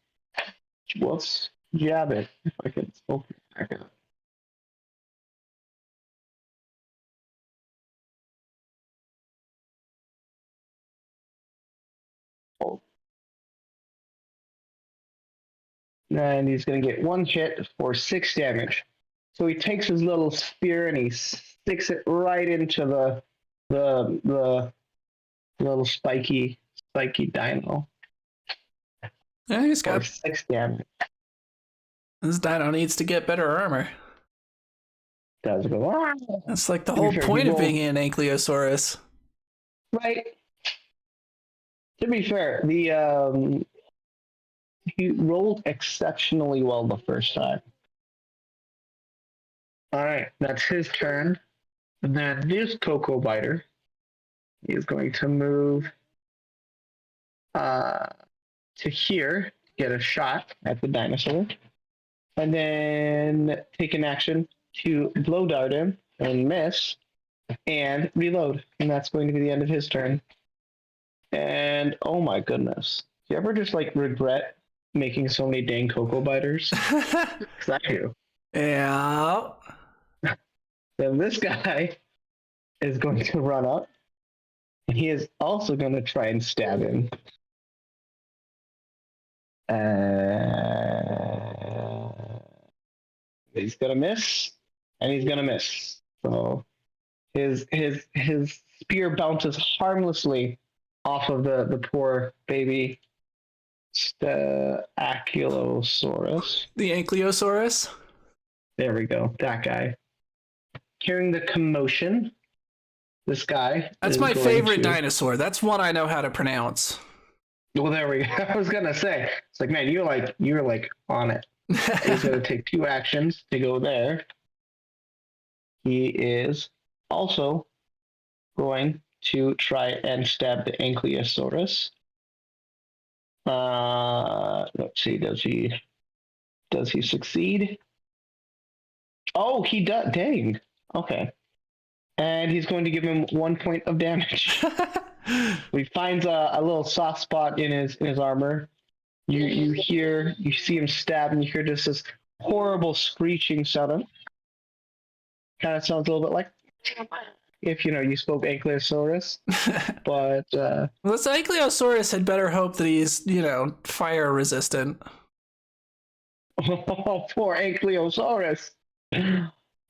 C: jab it. If I can open it back up. Oh. And he's going to get 1 hit for 6 damage. So he takes his little spear and he sticks it right into the little spiky dino.
A: Yeah, he's
C: For
A: got
C: 6 damage.
A: this dino needs to get better armor.
C: Does go. "Ah!"
A: That's like the whole point of being an Ankylosaurus.
C: Right. To be fair, he rolled exceptionally well the first time. All right, that's his turn. And then this Cocoa Biter is going to move to here, get a shot at the dinosaur, and then take an action to blow dart him and miss and reload. And that's going to be the end of his turn. And oh my goodness. Do you ever just like regret making so many dang Cocoa Biters? Because I do.
A: Yeah.
C: Then this guy is going to run up. And he is also going to try and stab him. He's going to miss. And he's going to miss. So his spear bounces harmlessly off of the poor baby Ankylosaurus.
A: The Ankylosaurus?
C: There we go. That guy. Hearing the commotion, this guy.
A: That's my favorite dinosaur. That's one I know how to pronounce.
C: Well, there we go. I was gonna say, it's like, man, you're like on it. He's gonna take 2 actions to go there. He is also going to try and stab the Ankylosaurus. Let's see. Does he succeed? Oh, he does. Dang. Okay. And he's going to give him 1 point of damage. He finds a little soft spot in his armor. You see him stab, and you hear just this horrible screeching sound. Kind of sounds a little bit like if you spoke Ankylosaurus. But
A: this Ankylosaurus had better hope that he's fire resistant.
C: Oh, poor Ankylosaurus.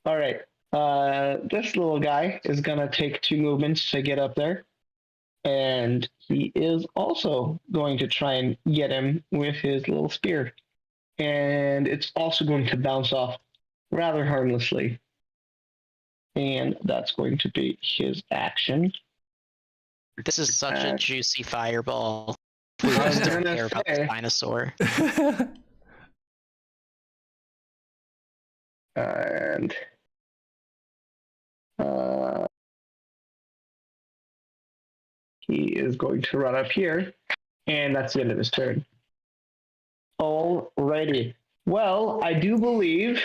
C: All right. This little guy is gonna take 2 movements to get up there. And he is also going to try and get him with his little spear. And it's also going to bounce off rather harmlessly. And that's going to be his action.
D: This is such a juicy fireball. We just don't care about this dinosaur.
C: And he is going to run up here, and that's the end of his turn. Alrighty. Well, I do believe,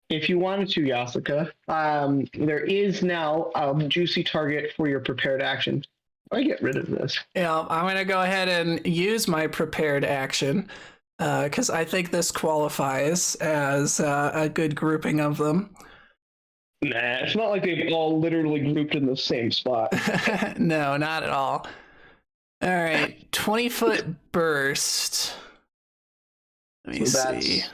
C: if you wanted to, Yasuka, there is now a juicy target for your prepared action. I get rid of this.
A: Yeah, I'm going to go ahead and use my prepared action because I think this qualifies as a good grouping of them.
C: Nah, it's not like they've all literally grouped in the same spot.
A: No, not at all. All right, 20-foot burst. Let me see.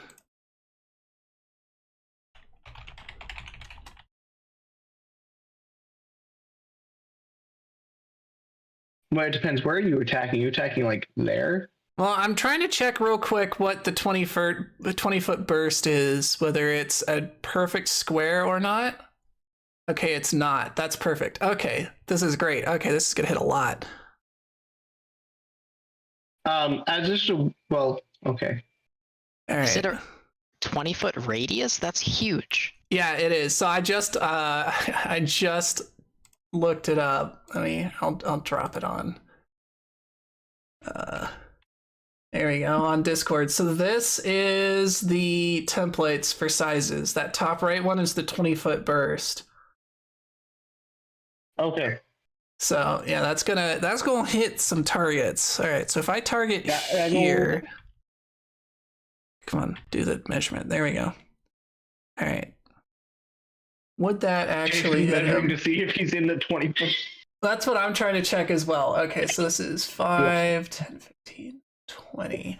C: Well, it depends. Where are you attacking? You attacking like there?
A: Well, I'm trying to check real quick what the 20-foot burst is, whether it's a perfect square or not. Okay, it's not. That's perfect. Okay, this is great. Okay, this is gonna hit a lot.
C: Okay.
A: All right.
D: Is it a 20-foot radius? That's huge.
A: Yeah, it is. So I just looked it up. I'll drop it on. There we go, on Discord. So this is the templates for sizes. That top right one is the 20-foot burst.
C: Okay.
A: So yeah, that's gonna hit some targets. All right. So if I target here, come on, do the measurement. There we go. All right. Would that actually hit him?
C: To see if he's in the 20 foot?
A: That's what I'm trying to check as well. Okay, so this is 5, 10, 15, 20.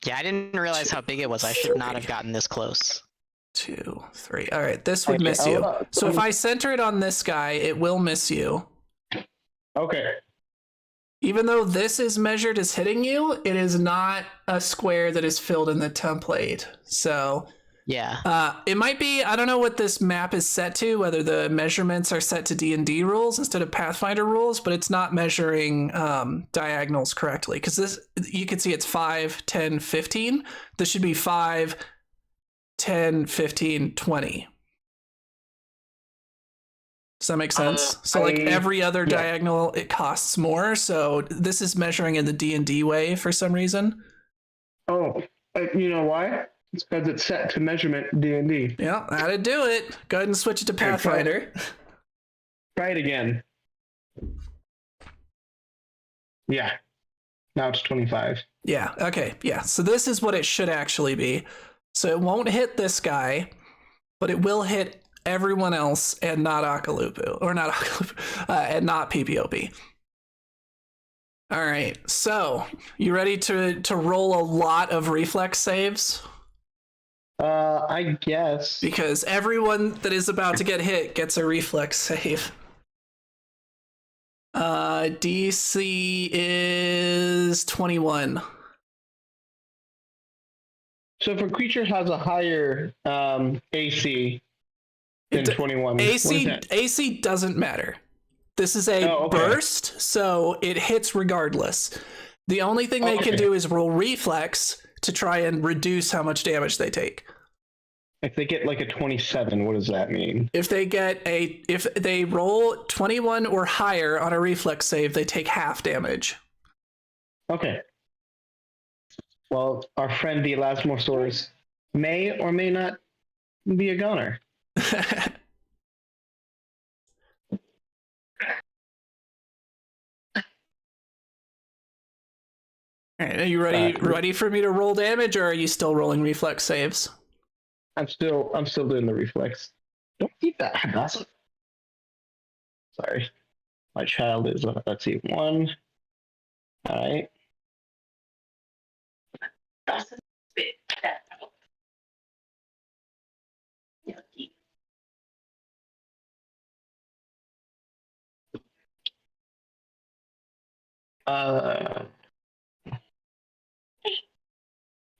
D: Yeah, I didn't realize how big it was. I should not have gotten this close.
A: 2, 3. All right, this would miss you. So if I center it on this guy, it will miss you.
C: Okay.
A: Even though this is measured as hitting you, it is not a square that is filled in the template. So
D: yeah,
A: it might be, I don't know what this map is set to, whether the measurements are set to D&D rules instead of Pathfinder rules, but it's not measuring diagonals correctly. Because this, you can see it's 5, 10, 15. This should be 5, 10, 15, 20. Does that make sense? So like every other diagonal, it costs more. So this is measuring in the D&D way for some reason.
C: Oh, you know why? It's because it's set to measurement D&D.
A: Yeah, that'd do it. Go ahead and switch it to Pathfinder.
C: Try it again. Yeah. Now it's 25.
A: Yeah, okay, yeah. So this is what it should actually be. So it won't hit this guy, but it will hit everyone else and not Akalupu, or not Akalupu, and not PPOP. All right, so you ready to roll a lot of reflex saves?
C: I guess.
A: Because everyone that is about to get hit gets a reflex save. DC is 21.
C: So if a creature has a higher AC than 21,
A: AC doesn't matter. This is a burst, so it hits regardless. The only thing they can do is roll reflex to try and reduce how much damage they take.
C: If they get like a 27, what does that mean?
A: If they roll 21 or higher on a reflex save, they take half damage.
C: Okay. Well, our friend the Elasmosaurus may or may not be a goner.
A: All right, are you ready for me to roll damage, or are you still rolling reflex saves?
C: I'm still doing the reflex. Don't eat that. That's sorry. My child is let's see, 1. All right.
B: That's a bit yucky.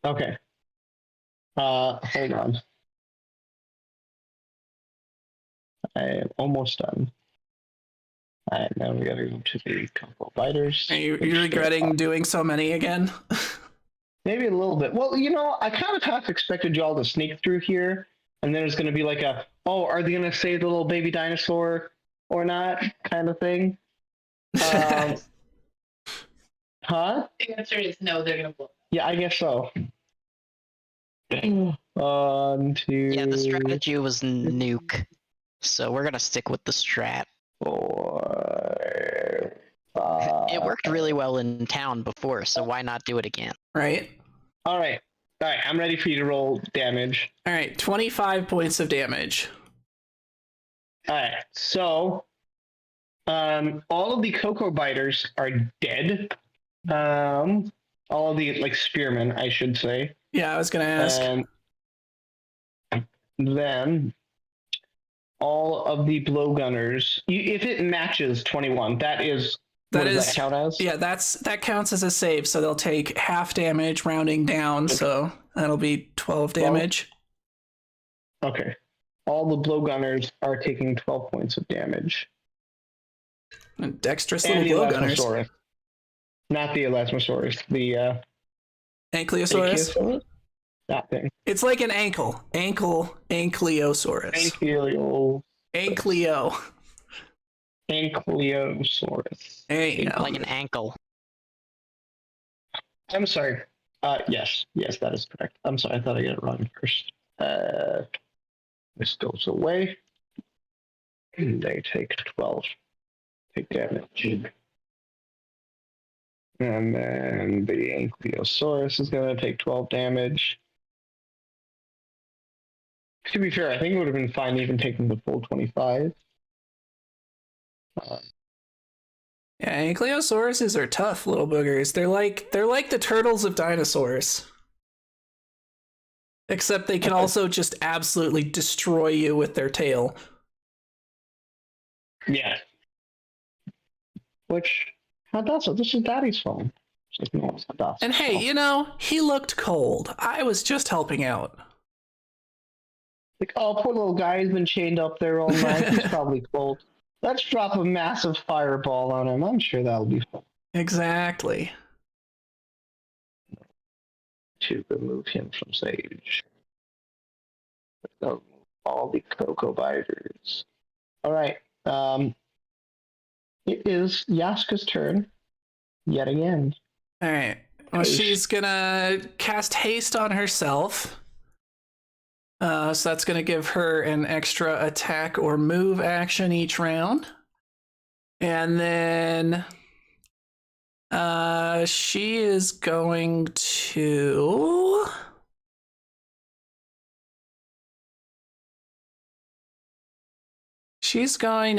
C: Okay. Hold on. I am almost done. All right, now we gotta go to the couple biters.
A: Are you regretting doing so many again?
C: Maybe a little bit. Well, I kind of half expected y'all to sneak through here, and then it's gonna be like are they gonna save the little baby dinosaur or not kind of thing. Huh?
B: The answer is no, they're going to blow.
C: Yeah, I guess so. 1, 2.
D: Yeah, the strategy was nuke. So we're gonna stick with the strat.
C: 4, 5.
D: It worked really well in town before, so why not do it again?
A: Right.
C: All right. I'm ready for you to roll damage.
A: All right, 25 points of damage.
C: All right. So, all of the cocoa biters are dead. All of the spearmen, I should say.
A: Yeah, I was gonna ask.
C: Then all of the blowgunners, if it matches 21, that is. What does that count as?
A: Yeah, that counts as a save, so they'll take half damage rounding down, okay. So that'll be 12 damage.
C: Okay. All the blowgunners are taking 12 points of damage.
A: And dexterous little blowgunners.
C: Not the Elasmosaurus, the
A: Ankylosaurus?
C: That thing.
A: It's like an ankle. Ankylosaurus. Ankylo.
C: Ankylosaurus.
A: There you go.
D: Like an ankle.
C: I'm sorry. Yes, that is correct. I'm sorry, I thought I got it wrong first. This goes away. And they take 12. Take damage. And then the Ankylosaurus is going to take 12 damage. To be fair, I think it would have been fine even taking the full 25.
A: Yeah, Ankylosauruses are tough little boogers. They're like the turtles of dinosaurs. Except they can also just absolutely destroy you with their tail.
C: Yeah. Which, this is Daddy's phone. Like, no, it's not
A: and hey, he looked cold. I was just helping out.
C: Like, oh, poor little guy, he's been chained up there all night. He's probably cold. Let's drop a massive fireball on him. I'm sure that'll be fun.
A: Exactly.
C: To remove him from Sage. All the cocoa biters. All right. It is Yaska's turn. Yet again.
A: All right. Well, she's gonna cast haste on herself. So that's gonna give her an extra attack or move action each round. And then she is going to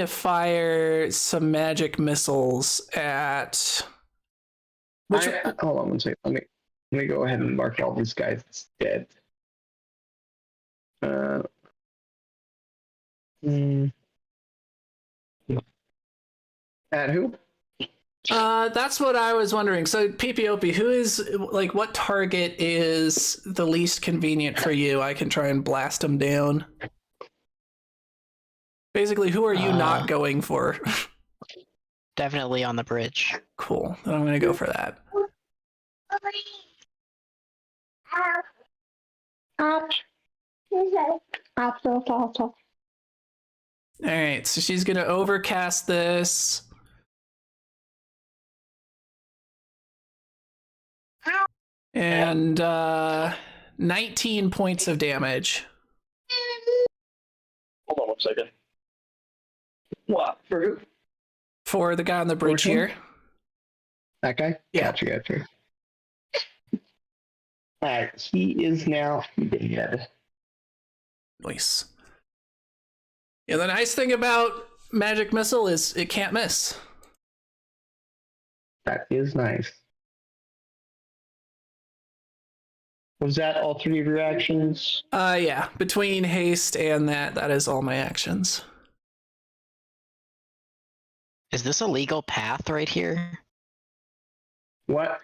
A: fire some magic missiles at
C: hold on one second. Let me go ahead and mark all these guys as dead. At who?
A: That's what I was wondering. So, PPOP, who is, what target is the least convenient for you? I can try and blast them down. Basically, who are you not going for?
D: Definitely on the bridge.
A: Cool. Then I'm going to go for that.
B: Absolutely.
A: All right, so she's gonna overcast this. And 19 points of damage.
C: Hold on 1 second. What? For who?
A: For the guy on the bridge
C: Which one?
A: here.
C: That guy?
A: Yeah.
C: Gotcha. Alright, he is now dead.
A: Nice. Yeah, the nice thing about magic missile is it can't miss.
C: That is nice. Was that all 3 of your actions?
A: Yeah, between haste and that is all my actions.
D: Is this a legal path right here?
C: What?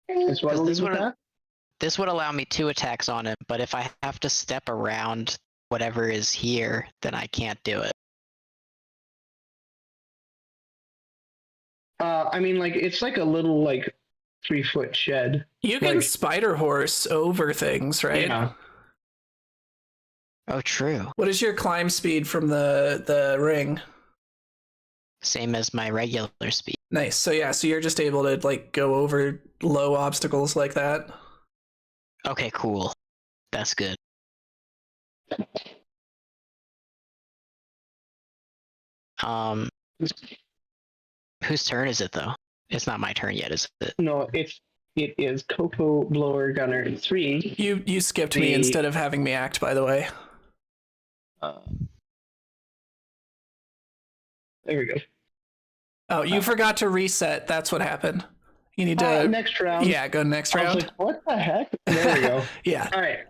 C: Is what
D: Because
C: illegal path?
D: this would allow me 2 attacks on him, but if I have to step around whatever is here, then I can't do it.
C: I mean, like, it's like a little, like, 3-foot shed.
A: You can
C: Like-
A: spider horse over things, right?
C: Yeah.
D: Oh, true.
A: What is your climb speed from the ring?
D: Same as my regular speed.
A: Nice. So yeah, so you're just able to like go over low obstacles like that.
D: Okay, cool. That's good. Whose turn is it though? It's not my turn yet, is it?
C: No, it is Coco Blower Gunner 3.
A: You skipped me instead of having me act, by the way.
C: There we go.
A: Oh, you forgot to reset. That's what happened. You need to
C: next round.
A: Yeah, go next
C: I was
A: round.
C: like, what the heck? There we go.
A: Yeah.
C: All right.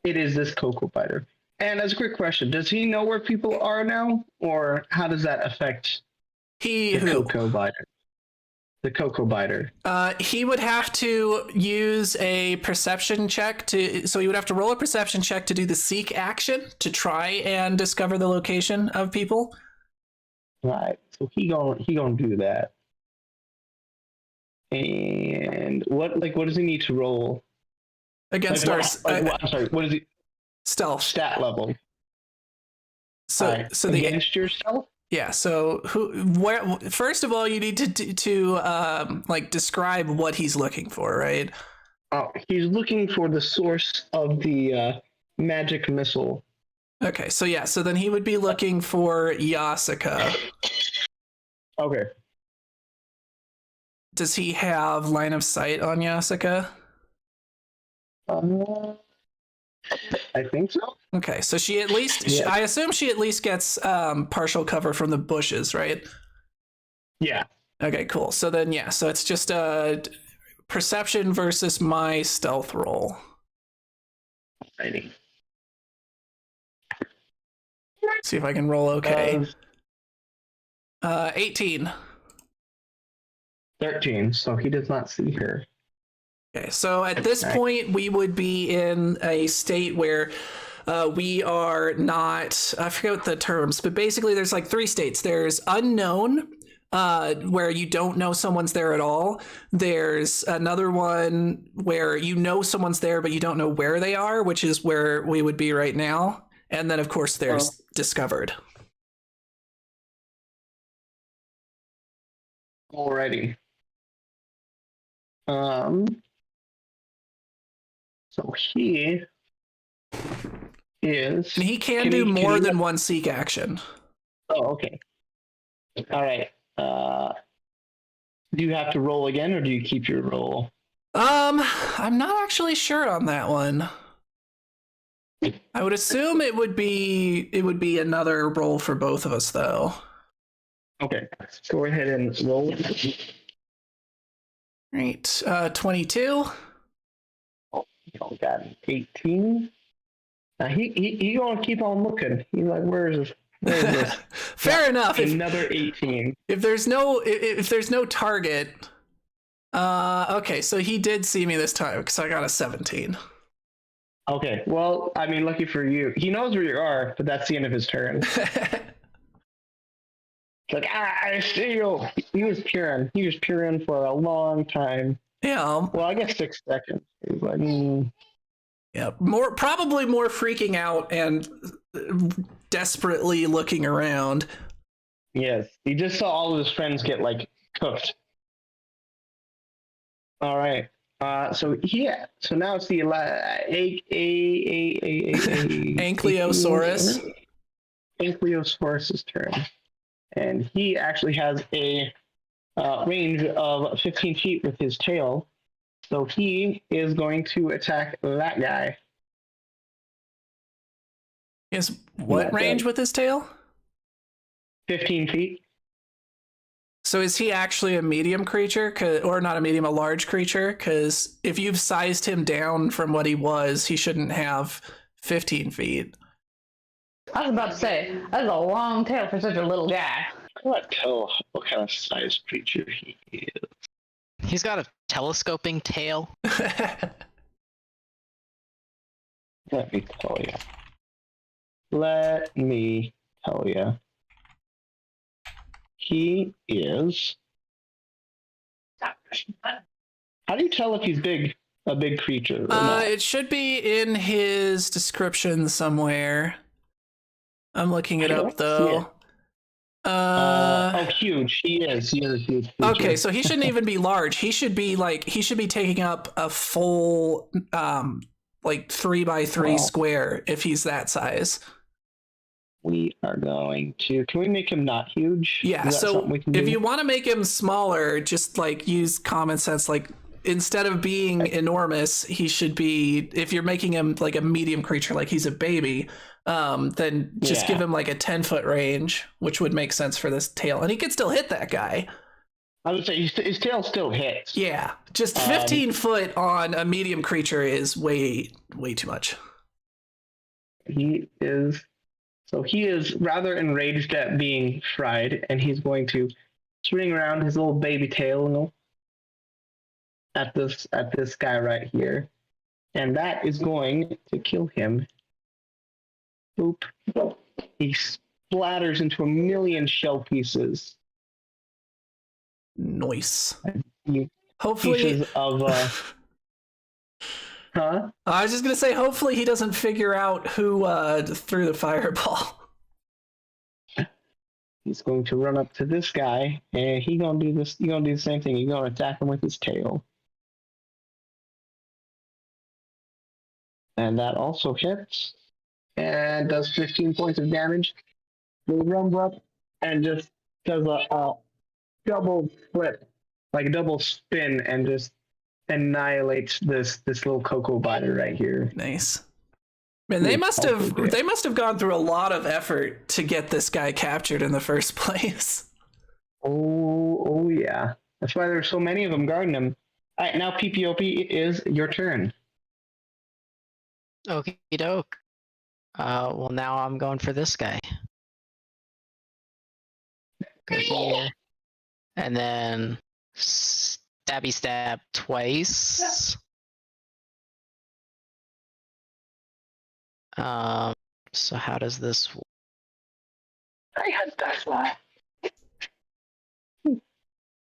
C: It is this Cocoa Biter. And as a quick question, does he know where people are now? Or how does that affect
A: He
C: the
A: who?
C: Cocoa Biter? The Cocoa Biter.
A: He would have to use a perception check so he would have to roll a perception check to do the seek action to try and discover the location of people.
C: Right. So he gonna do that. And what does he need to roll?
A: Against
C: Like,
A: our
C: I'm sorry, what is he
A: stealth.
C: stat level?
A: So
C: Right.
A: so the
C: Against yourself?
A: yeah, so first of all you need to like describe what he's looking for, right?
C: Oh, he's looking for the source of the magic missile.
A: Okay, so yeah, so then he would be looking for Yasuka.
C: Okay.
A: Does he have line of sight on Yasuka?
C: I think so.
A: Okay, so she at least,
C: Yeah.
A: I assume she at least gets partial cover from the bushes, right?
C: Yeah.
A: Okay, cool. So then, yeah, so it's just a perception versus my stealth roll.
C: Righty.
A: See if I can roll okay. 18.
C: 13, so he does not see her.
A: Okay, so at this point, we would be in a state where we are not, I forget what the terms, but basically there's like 3 states. There's unknown, where you don't know someone's there at all. There's another one where you know someone's there, but you don't know where they are, which is where we would be right now. And then, of course, there's discovered.
C: Alrighty. So he is.
A: And he can do more than one seek action.
C: Oh, okay. All right. Do you have to roll again, or do you keep your roll?
A: I'm not actually sure on that one. I would assume it would be another roll for both of us, though.
C: Okay. Go ahead and roll.
A: Right. 22.
C: Oh, you got 18. Now he gonna keep on looking. He's like, where is this?
A: Fair enough.
C: Another 18.
A: If there's no target. Okay, so he did see me this time because I got a 17.
C: Okay. Well, I mean, lucky for you. He knows where you are, but that's the end of his turn. It's like, I see you. He was peering for a long time.
A: Yeah.
C: Well, I guess 6 seconds. He was like,
A: Yeah, probably more freaking out and desperately looking around.
C: Yes, he just saw all of his friends get like cooked. All right. So now it's the
A: Ankylosaurus.
C: Ankylosaurus's turn, and he actually has a range of 15 feet with his tail. So he is going to attack that guy.
A: He has what range with his tail?
C: 15 feet.
A: So is he actually a medium creature, or not a medium, a large creature? Because if you've sized him down from what he was, he shouldn't have 15 feet.
B: I was about to say, that's a long tail for such a little guy.
C: I can't tell what kind of size creature he is.
D: He's got a telescoping tail.
C: Let me tell you. Let me tell you. He is. How do you tell if he's a big creature? Or not?
A: It should be in his description somewhere. I'm looking it up though.
C: Huge. He is a huge creature.
A: Okay, so he shouldn't even be large. He should be taking up a full 3x3 square if he's that size.
C: We are going to. Can we make him not huge?
A: Yeah. So if you want to make him smaller, just use common sense. Instead of being enormous, he should be. If you're making him like a medium creature, like he's a baby, then just give him like a 10-foot range, which would make sense for this tail, and he could still hit that guy.
C: I would say his tail still hits.
A: Yeah, just 15 foot on a medium creature is way too much.
C: He is rather enraged at being fried, and he's going to swing around his little baby tail at this guy right here, and that is going to kill him. Boop. He splatters into a million shell pieces.
A: Nice. Hopefully,
C: pieces of. Huh?
A: I was just gonna say, hopefully he doesn't figure out who threw the fireball.
C: He's going to run up to this guy, and he's gonna do this. He's gonna do the same thing. He's gonna attack him with his tail, and that also hits, and does 15 points of damage. He runs up and just does a double flip, like a double spin, and just annihilates this little cocoa biter right here.
A: Nice. Man, they must have gone through a lot of effort to get this guy captured in the first place.
C: Oh yeah. That's why there's so many of them guarding him. All right, now PPOP is your turn.
D: Okie doke. Well, now I'm going for this guy. Go here. And then stabby stab twice. So how does this work?
C: I had that fly.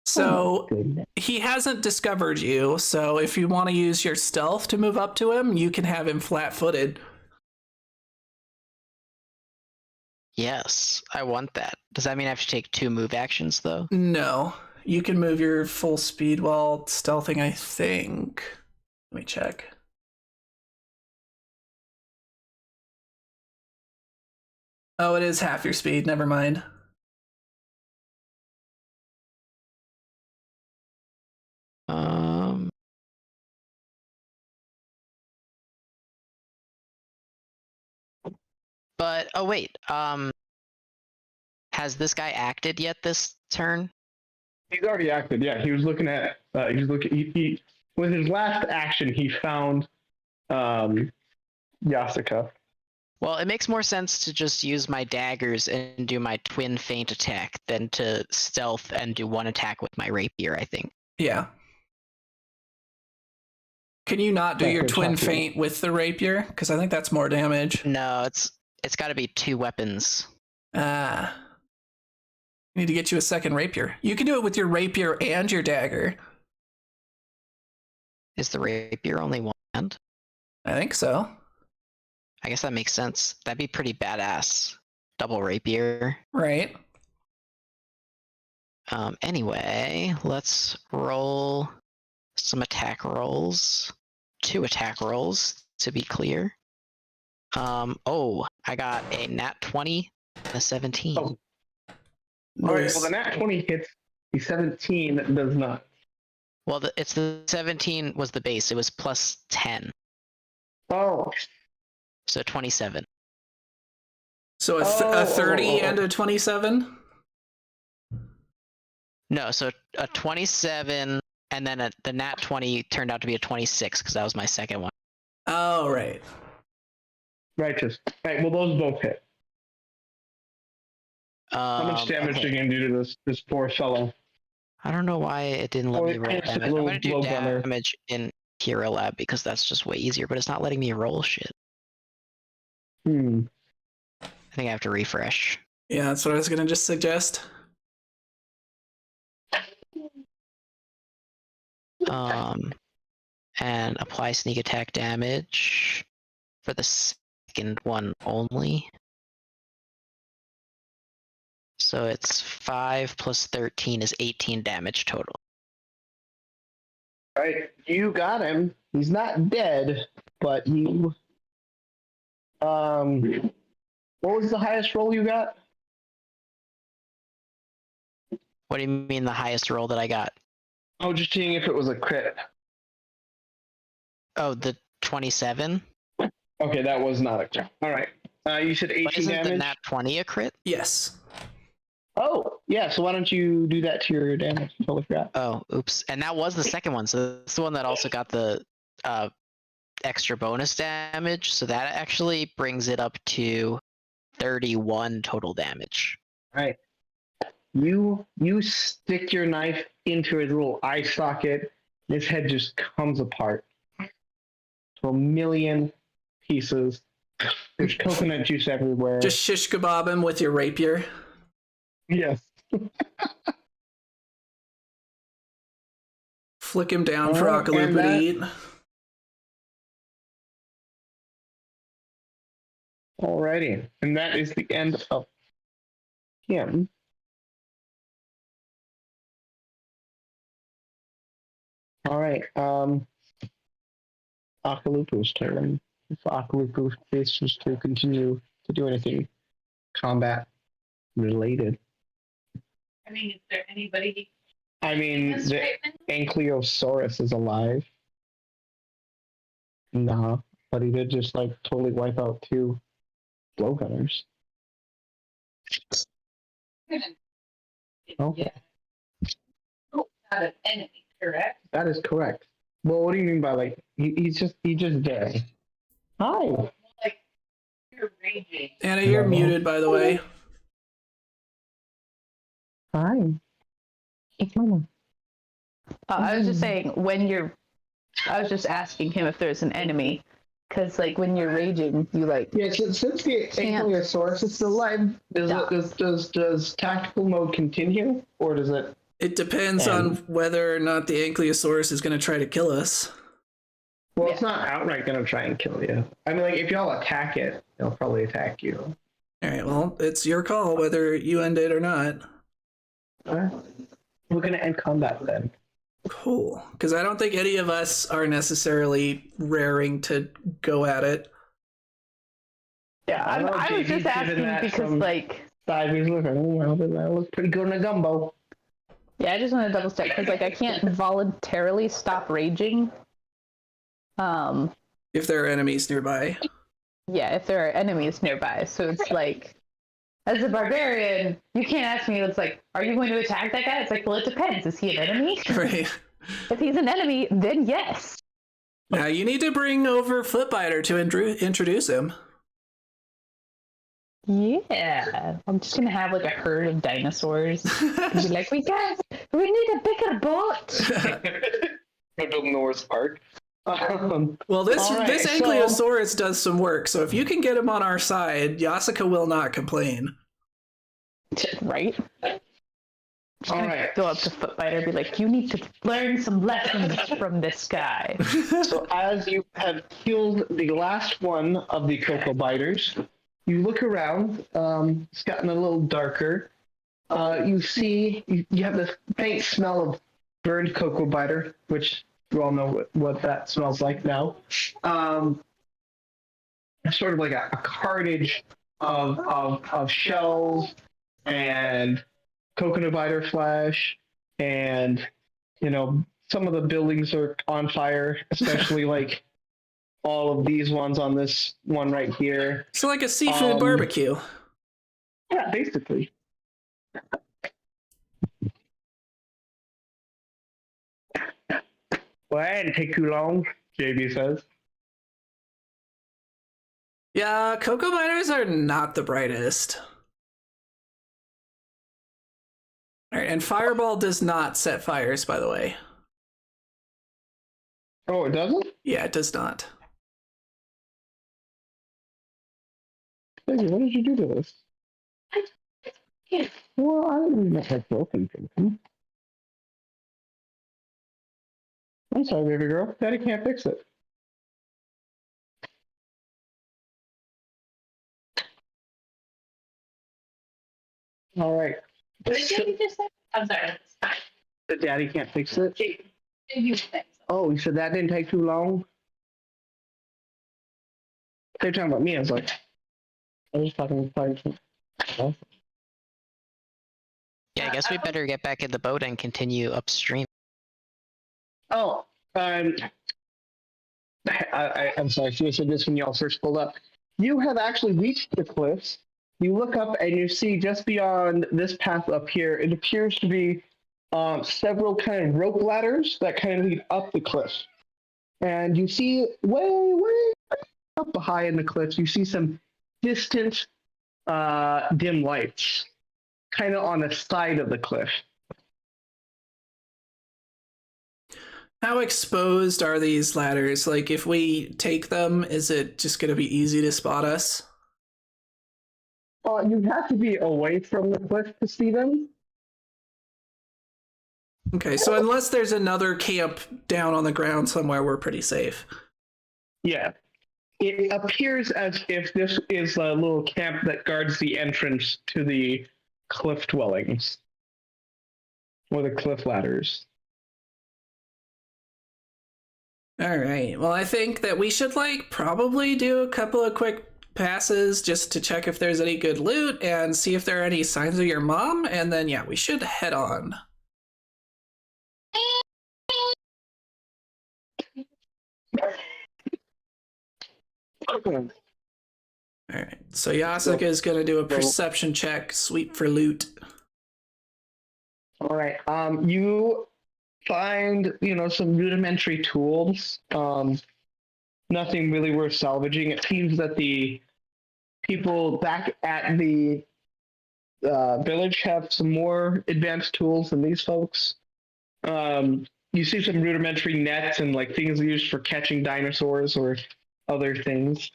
A: So he hasn't discovered you, so if you want to use your stealth to move up to him, you can have him flat-footed.
D: Yes, I want that. Does that mean I have to take 2 move actions, though?
A: No. You can move your full speed while stealthing, I think. Let me check. Oh, it is half your speed. Never mind.
D: But oh wait, has this guy acted yet this turn?
C: He's already acted. Yeah, he was looking at. He with his last action, he found Yasuka.
D: Well, it makes more sense to just use my daggers and do my twin feint attack than to stealth and do 1 attack with my rapier, I think.
A: Yeah. Can you not do your twin feint with the rapier? Because I think that's more damage.
D: No, it's got to be 2 weapons.
A: Ah. You need to get you a second rapier. You can do it with your rapier and your dagger.
D: Is the rapier only 1 hand?
A: I think so.
D: I guess that makes sense. That'd be pretty badass. Double rapier.
A: Right.
D: Anyway, let's roll some attack rolls. 2 attack rolls, to be clear. I got a nat 20 and a 17.
C: Oh. All right, well, the nat 20 hits, the 17 does not.
D: Well, it's the 17 was the base. It was plus 10.
C: Oh.
D: So 27.
A: So a 30 and a 27?
D: No, so a 27, and then the nat 20 turned out to be a 26 because that was my second one.
A: Oh, right.
C: Righteous. Right, well, those both hit. How much damage are you going to do to this poor fellow?
D: I don't know why it didn't let me roll damage. I'm going to do damage in Hero Lab because that's just way easier, but it's not letting me roll shit. I think I have to refresh.
A: Yeah, that's what I was going to just suggest.
D: And apply sneak attack damage for the second one only. So it's 5 plus 13 is 18 damage total.
C: Right, you got him. He's not dead, but you... what was the highest roll you got?
D: What do you mean the highest roll that I got?
C: Oh, just seeing if it was a crit.
D: Oh, the 27?
C: Okay, that was not a crit. All right. You said 18
D: but isn't
C: damage?
D: the nat 20 a crit?
A: Yes.
C: Oh, yeah, so why don't you do that to your damage? I totally forgot.
D: Oh, oops. And that was the second one, so that's the one that also got the extra bonus damage, so that actually brings it up to 31 total damage.
C: All right. You stick your knife into his little eye socket, his head just comes apart to a million pieces. There's coconut juice everywhere.
A: Just shish kebab him with your rapier.
C: Yes.
A: Flick him down for Akalupa to eat.
C: Alrighty. And that is the end of him. Alright, Akalupu's turn. If Akalupu wishes to continue to do anything combat related.
B: I mean, is there anybody?
C: I mean, the Ankylosaurus is alive. Nah, but he did just like totally wipe out 2 blowgunners. Okay.
B: Not an enemy, correct?
C: That is correct. Well, what do you mean by like he's just dead? Hi.
B: Like you're raging.
A: Anna, you're muted, by the way.
C: Hi. It's Mama.
E: I was just saying I was just asking him if there's an enemy, because like when you're raging, you like.
C: Yeah, since the Ankylosaurus is still alive, does tactical mode continue, or does it?
A: It depends on whether or not the Ankylosaurus is going to try to kill us.
C: Well, it's not outright going to try and kill you. I mean, like if y'all attack it, it'll probably attack you.
A: All right, well, it's your call whether you end it or not.
C: We're going to end combat then.
A: Cool, because I don't think any of us are necessarily raring to go at it.
E: Yeah, I was just asking because like.
C: Sideways look, oh well, that looks pretty good in a gumbo.
E: Yeah, I just want to double check because like I can't voluntarily stop raging.
A: If there are enemies nearby.
E: Yeah, if there are enemies nearby. So it's like, as a barbarian, you can't ask me, it's like, are you going to attack that guy? It's like, well, it depends. Is he an enemy?
A: Right.
E: If he's an enemy, then yes.
A: Now you need to bring over Footbiter to introduce him.
E: Yeah. I'm just going to have like a herd of dinosaurs. And be like, we need a bigger boat.
C: Middle North Park.
A: Well, this Ankylosaurus does some work, so if you can get him on our side, Yasuka will not complain.
E: Right?
C: All right.
E: Go up to Footbiter and be like, you need to learn some lessons from this guy.
C: So as you have killed the last one of the Cocoa Biters, you look around. It's gotten a little darker. You see, you have the faint smell of burned Cocoa Biter, which you all know what that smells like now. Sort of like a carnage of shells and coconut biter flesh, and some of the buildings are on fire, especially like all of these ones on this one right here.
A: So like a seafood barbecue.
C: Yeah, basically. Well, that didn't take too long, JB says.
A: Yeah, cocoa biters are not the brightest. All right, and Fireball does not set fires, by the way.
C: Oh, it doesn't?
A: Yeah, it does not.
C: Baby, what did you do to this? Well, I didn't make that broken thing. I'm sorry, baby girl. Daddy can't fix it. All right.
B: What did you just say? I'm sorry.
C: The daddy can't fix it?
B: You think so?
C: Oh, you said that didn't take too long? They're talking about me. I was like, I was talking about
D: Yeah, I guess we better get back in the boat and continue upstream.
C: Oh, I'm sorry. Should have said this when y'all first pulled up. You have actually reached the cliffs. You look up and you see just beyond this path up here, it appears to be several kind of rope ladders that kind of lead up the cliff. And you see way up high in the cliffs, you see some distant dim lights kind of on the side of the cliff.
A: How exposed are these ladders? Like, if we take them, is it just going to be easy to spot us?
C: You have to be away from the cliff to see them.
A: Okay, so unless there's another camp down on the ground somewhere, we're pretty safe.
C: Yeah. It appears as if this is a little camp that guards the entrance to the cliff dwellings. Or the cliff ladders.
A: All right. Well, I think that we should probably do a couple of quick passes just to check if there's any good loot and see if there are any signs of your mom, and then yeah, we should head on.
C: Okay.
A: All right. So Yasuka is going to do a perception check, sweep for loot.
C: All right. You find, some rudimentary tools. Nothing really worth salvaging. It seems that the people back at the village have some more advanced tools than these folks. You see some rudimentary nets and things used for catching dinosaurs or other things.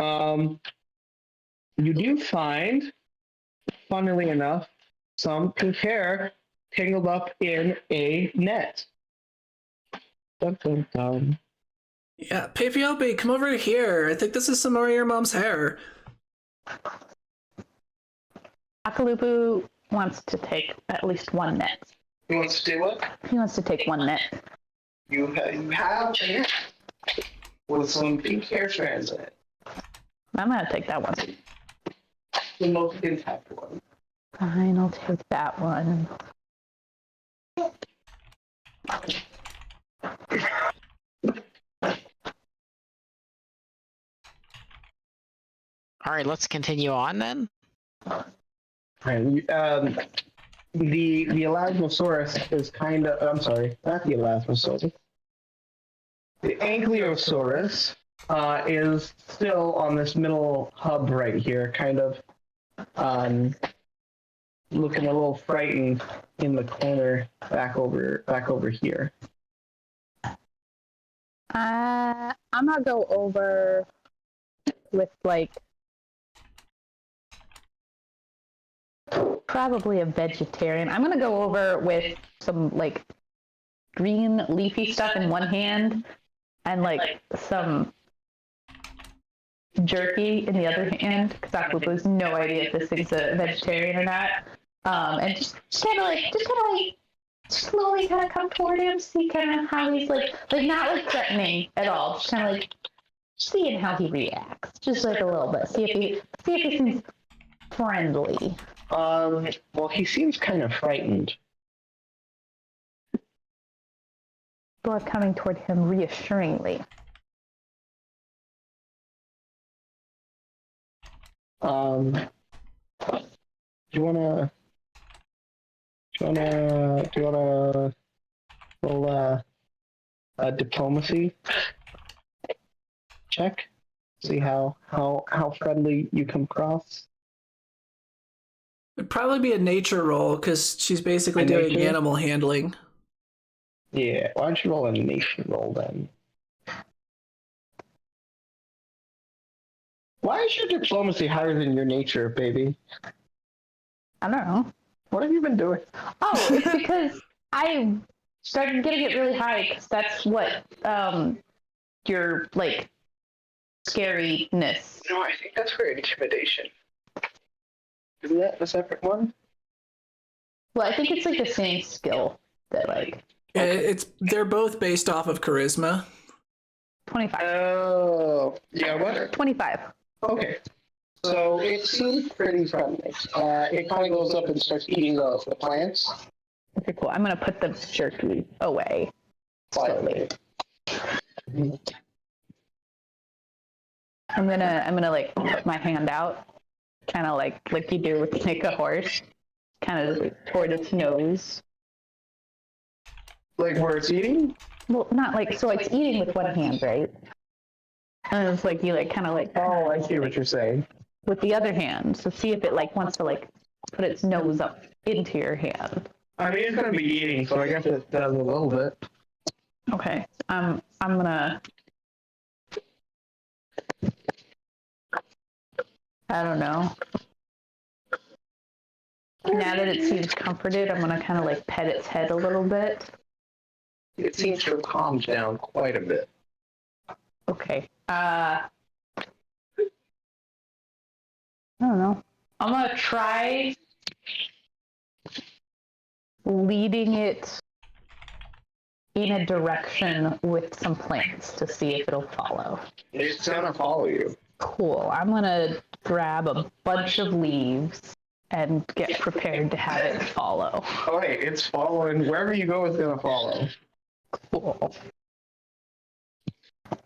C: You do find, funnily enough, some pink hair tangled up in a net. Dun, dun, dun.
A: Yeah, Papiopi, come over here. I think this is some more of your mom's hair.
E: Akalupu wants to take at least one net.
C: He wants to do what?
E: He wants to take one net.
C: You have a net with some pink hair strands in it.
E: I'm gonna take that one.
C: The most intact one.
E: Fine, I'll take that one.
D: All right, let's continue on then.
C: Right. The Elasmosaurus is kind of. I'm sorry, not the Elasmosaurus. The Ankylosaurus is still on this middle hub right here, kind of looking a little frightened in the corner back over here.
E: I'm gonna go over with
B: probably a vegetarian. I'm gonna go over with some like green leafy stuff in one hand and like some jerky in the other hand because Aqua has no idea if this thing's a vegetarian or not. And just kind of like slowly kind of come toward him, see kind of how he's like not like threatening at all, just kind of like seeing how he reacts, just like a little bit. See if he seems friendly.
C: Well, he seems kind of frightened.
B: Dwarf coming toward him reassuringly.
C: Do you wanna roll a diplomacy check? See how friendly you come across.
A: It'd probably be a nature roll because she's basically doing
C: nature?
A: animal handling.
C: Yeah, why don't you roll a nature roll then? Why is your diplomacy higher than your nature, baby?
B: I don't know.
C: What have you been doing?
B: Oh, it's because I started getting it really high because that's what your like scariness.
C: No, I think that's for intimidation. Isn't that a separate one?
B: Well, I think it's like the same skill that like
A: They're both based off of charisma.
B: 25.
C: Oh, yeah, what?
B: 25.
C: Okay. So it seems pretty friendly. It kind of goes up and starts eating the plants.
B: Okay, cool. I'm gonna put the jerky away slowly. I'm gonna like put my hand out, kind of like you do with like a horse, kind of toward its nose.
C: Like where it's eating?
B: Well, not like so. It's eating with one hand, right? And it's like you like kind of like
C: Oh, I see what you're saying.
B: with the other hand. So see if it like wants to like put its nose up into your hand.
C: I mean, it's gonna be eating, so I guess it does a little bit.
B: Okay. I'm gonna. I don't know. Now that it seems comforted, I'm gonna kind of like pet its head a little bit.
C: It seems to have calmed down quite a bit.
B: Okay. I don't know. I'm gonna try leading it in a direction with some plants to see if it'll follow.
C: It's gonna follow you.
B: Cool. I'm gonna grab a bunch of leaves and get prepared to have it follow.
C: Oh, hey, it's following. Wherever you go, it's gonna follow.
B: Cool.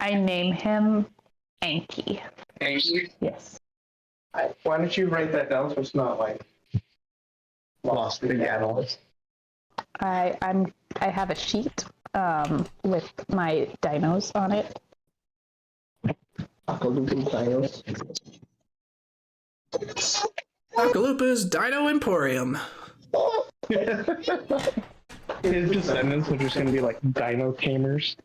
B: I name him Anki.
C: Anki?
B: Yes.
C: Why don't you write that down so it's not like lost in the annals?
B: I have a sheet with my dinos on it.
A: Akalupa's Dino Emporium.
C: His descendants are just gonna be like dino tamers.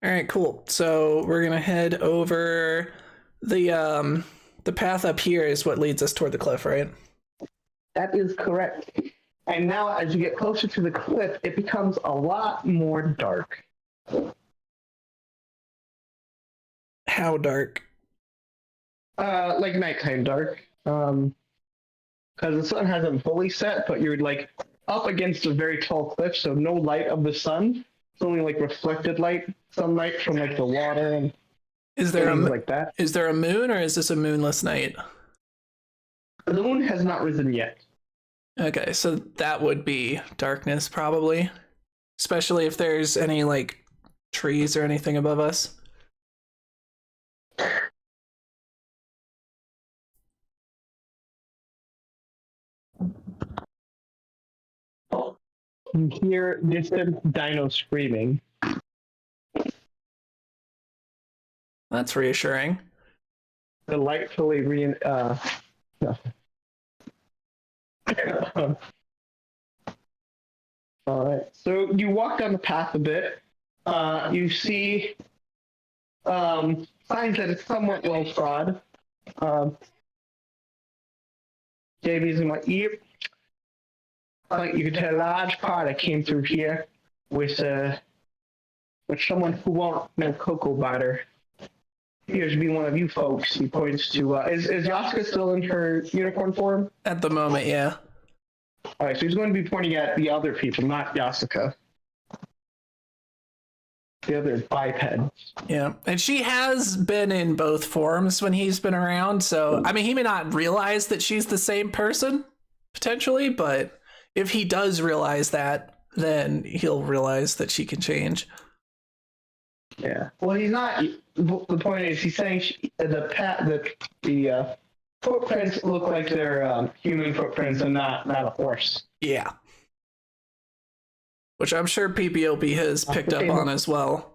A: All right, cool. So we're gonna head over the path up here is what leads us toward the cliff, right?
C: That is correct. And now, as you get closer to the cliff, it becomes a lot more dark.
A: How dark?
C: Like nighttime dark. Because the sun hasn't fully set, but you're like up against a very tall cliff, so no light of the sun. It's only like reflected light, sunlight from like the water and
A: Is there
C: things like that.
A: Is there a moon, or is this a moonless night?
C: The moon has not risen yet.
A: Okay, so that would be darkness probably, especially if there's any like trees or anything above us.
C: You hear distant dino screaming.
A: That's reassuring.
C: Delightfully no. All right. So you walk down the path a bit. You see Finds that it's somewhat well trod. JB's in my ear. I think you could tell a large party came through here with someone who won't no cocoa butter. Appears to be one of you folks. He points to. Is Yaska still in her unicorn form?
A: At the moment, yeah.
C: All right, so he's going to be pointing at the other people, not Yasuka. The other biped.
A: Yeah, and she has been in both forms when he's been around, so, I mean, he may not realize that she's the same person, potentially, but if he does realize that, then he'll realize that she can change.
C: Yeah. Well, he's not. The point is, he's saying the footprints look like they're human footprints and not a horse.
A: Yeah. Which I'm sure PPOP has picked up on as well.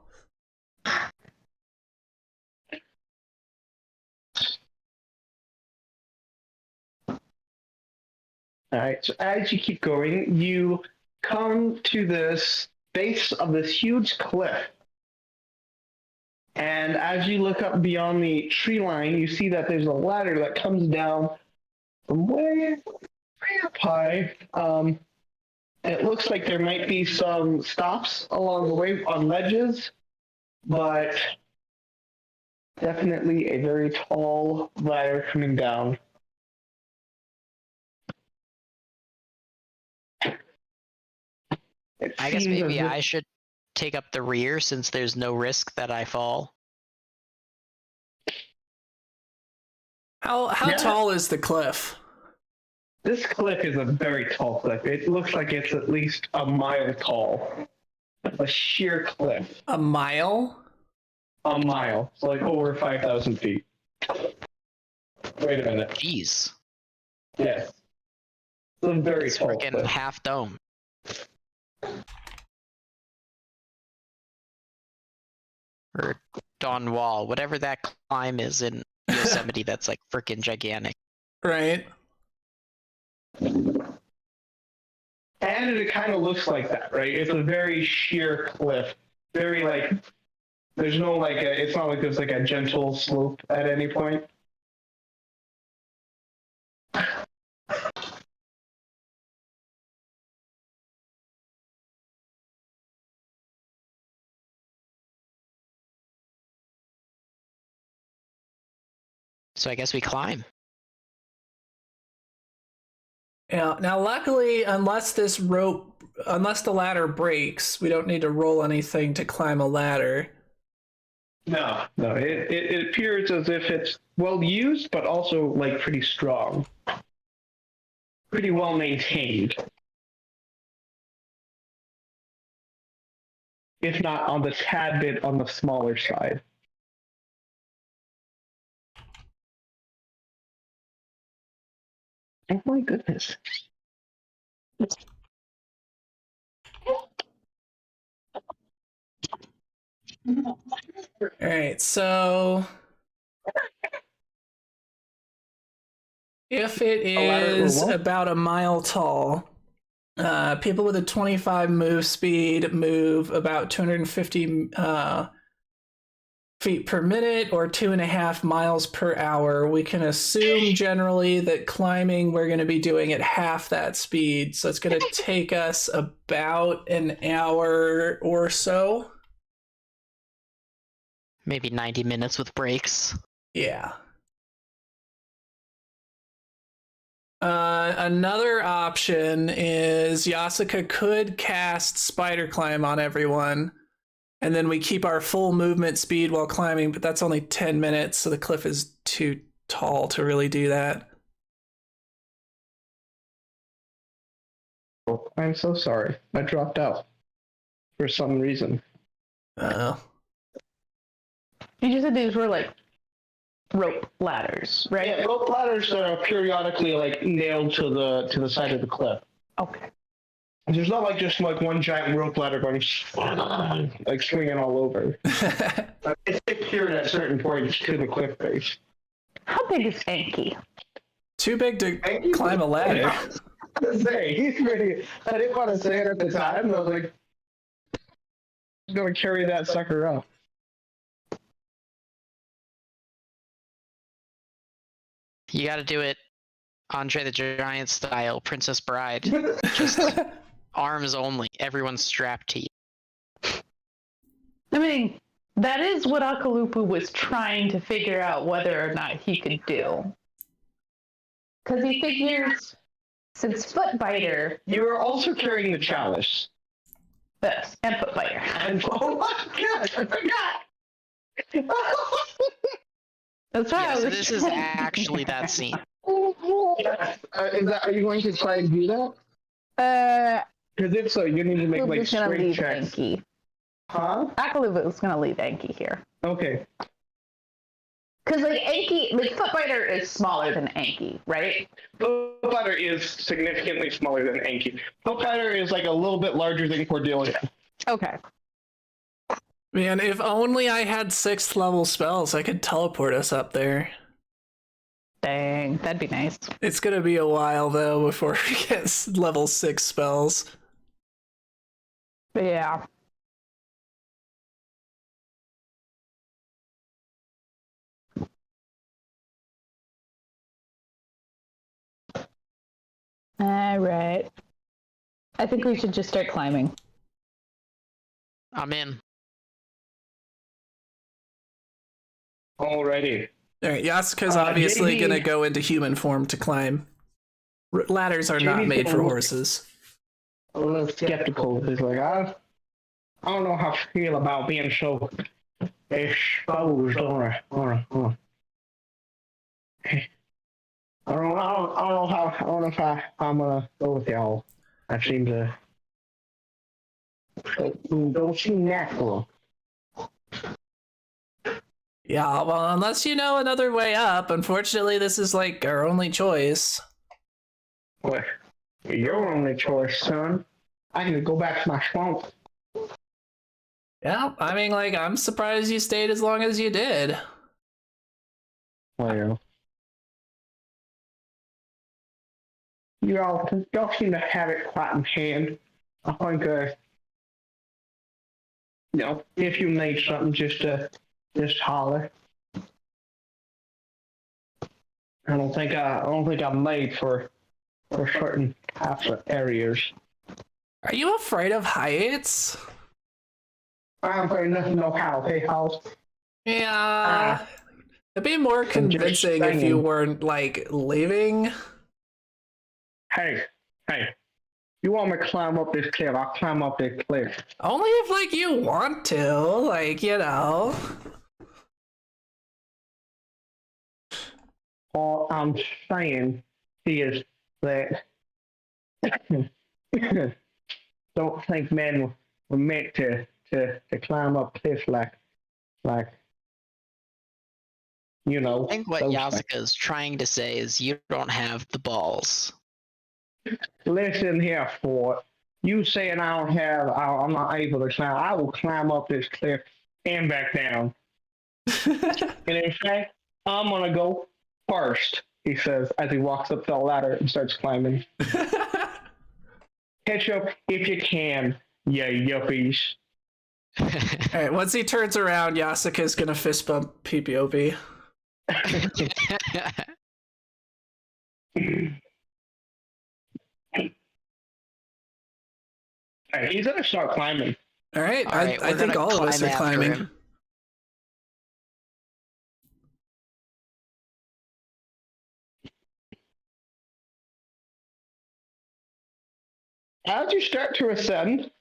C: All right, so as you keep going, you come to this base of this huge cliff. And as you look up beyond the tree line, you see that there's a ladder that comes down from way up high. It looks like there might be some stops along the way on ledges, but definitely a very tall ladder coming down.
D: I guess maybe I should take up the rear since there's no risk that I fall.
A: How tall is the cliff?
C: This cliff is a very tall cliff. It looks like it's at least a mile tall. A sheer cliff.
A: A mile?
C: A mile. So like over 5,000 feet. Wait a minute.
D: Jeez.
C: Yes. It's a very tall
D: freaking
C: cliff.
D: half dome. Or Dawn Wall, whatever that climb is in Yosemite that's like freaking gigantic.
A: Right.
C: And it kind of looks like that, right? It's a very sheer cliff. Very like, there's no like, it's not like there's like a gentle slope at any point.
D: So I guess we climb.
A: Yeah. Now, luckily, unless the ladder breaks, we don't need to roll anything to climb a ladder.
C: No. It appears as if it's well used, but also like pretty strong. Pretty well maintained. If not on the tad bit on the smaller side. Oh my goodness.
A: All right, so if it is about a mile tall, people with a 25 move speed move about 250 feet per minute or 2.5 miles per hour. We can assume generally that climbing we're going to be doing at half that speed, so it's going to take us about an hour or so.
D: Maybe 90 minutes with breaks.
A: Yeah. Another option is Yasuka could cast Spider Climb on everyone, and then we keep our full movement speed while climbing, but that's only 10 minutes, so the cliff is too tall to really do that.
C: Oh, I'm so sorry. I dropped out for some reason.
A: Oh.
E: You just said these were like rope ladders, right?
C: Yeah, rope ladders that are periodically like nailed to the side of the cliff.
E: Okay.
C: There's not like just like one giant rope ladder going like swinging all over. It's secured at certain points to the cliff face.
E: How big is Anki?
A: Too big to climb a ladder.
C: Say, he's pretty. I didn't want to say it at the time. I was like, I'm going to carry that sucker up.
D: You got to do it, Andre the Giant style, Princess Bride. Just arms only. Everyone's strapped to you.
E: I mean, that is what Akalupu was trying to figure out whether or not he could do. Because he figures, since Footbiter...
C: You are also carrying the chalice.
E: Yes, and Footbiter.
C: And, oh my god, I forgot!
E: That's why
D: Yeah,
E: I was
D: so this is actually that scene.
C: Are you going to try and do that? Because if so, you need to make like strength checks.
E: Anki.
C: Huh?
E: Akalupu's gonna leave Anki here.
C: Okay.
E: Because like Anki, like Footbiter is smaller than Anki, right?
C: Footbiter is significantly smaller than Anki. Footbiter is like a little bit larger than Cordelia.
E: Okay.
A: Man, if only I had 6th level spells, I could teleport us up there.
E: Dang, that'd be nice.
A: It's gonna be a while though before we get level 6 spells.
E: But yeah. All right. I think we should just start climbing.
D: I'm in.
C: Alrighty.
A: Alright, Yasuka's obviously
C: JD
A: gonna go into human form to climb. Ladders are not
C: JD's
A: made for
C: gonna-
A: horses.
C: A little skeptical. He's like, I don't know how I feel about being so exposed on a I don't know if I'm gonna go with y'all. That seems don't seem natural.
A: Yeah, well, unless you know another way up, unfortunately this is like our only choice.
C: What? Your only choice, son. I can go back to my swamp.
A: Yeah, I mean, like, I'm surprised you stayed as long as you did.
C: Well, y'all seem to have it quite in hand. I think, if you need something, just holler. I don't think I'm made for certain types of areas.
A: Are you afraid of heights?
C: I'm afraid nothing no how, hey house.
A: Yeah. It'd be more convincing if you weren't, like, leaving.
C: Hey, you want me to climb up this cliff? I'll climb up this cliff.
A: Only if, like, you want to, like, you know.
C: All I'm saying is that don't think men were meant to climb up cliffs like you know.
D: I think what
C: those
D: Yasuka is trying to say is you don't have the balls.
C: things. Listen here, Fort. You saying I'm not able to climb. I will climb up this cliff and back down. And in fact, I'm gonna go first, he says as he walks up the ladder and starts climbing. Catch up if you can, you yuppies.
A: Alright, once he turns around, Yasuka's gonna fist bump PPOP.
C: Alright, he's gonna start climbing.
A: Alright,
D: Alright,
A: I
D: we're
A: think
D: gonna
A: all of us
D: climb
A: are
D: after
A: climbing.
D: him.
C: As you start to ascend,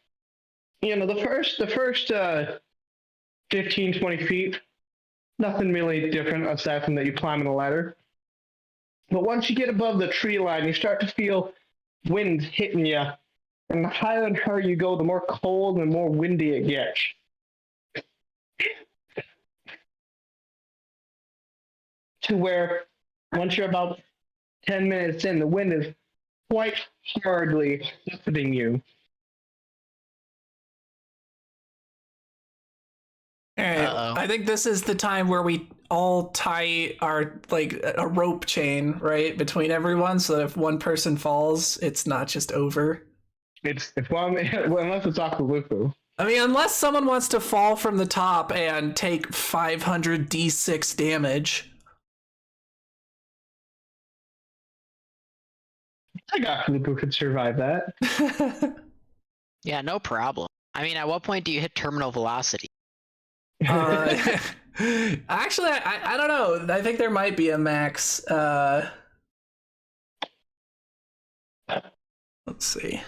C: the first 15, 20 feet, nothing really different aside from that you climb a ladder. But once you get above the tree line, you start to feel wind hitting you. And the higher and higher you go, the more cold and more windy it gets. To where, once you're about 10 minutes in, the wind is quite hardly buffeting you.
A: Alright,
D: Uh-oh.
A: I think this is the time where we all tie our, like, a rope chain, right, between everyone, so that if one person falls, it's not just over.
C: Unless it's Akalupu.
A: I mean, unless someone wants to fall from the top and take 500 d6 damage.
C: I got who could survive that.
D: Yeah, no problem. I mean, at what point do you hit terminal velocity?
A: Actually, I don't know. I think there might be a max. Let's see.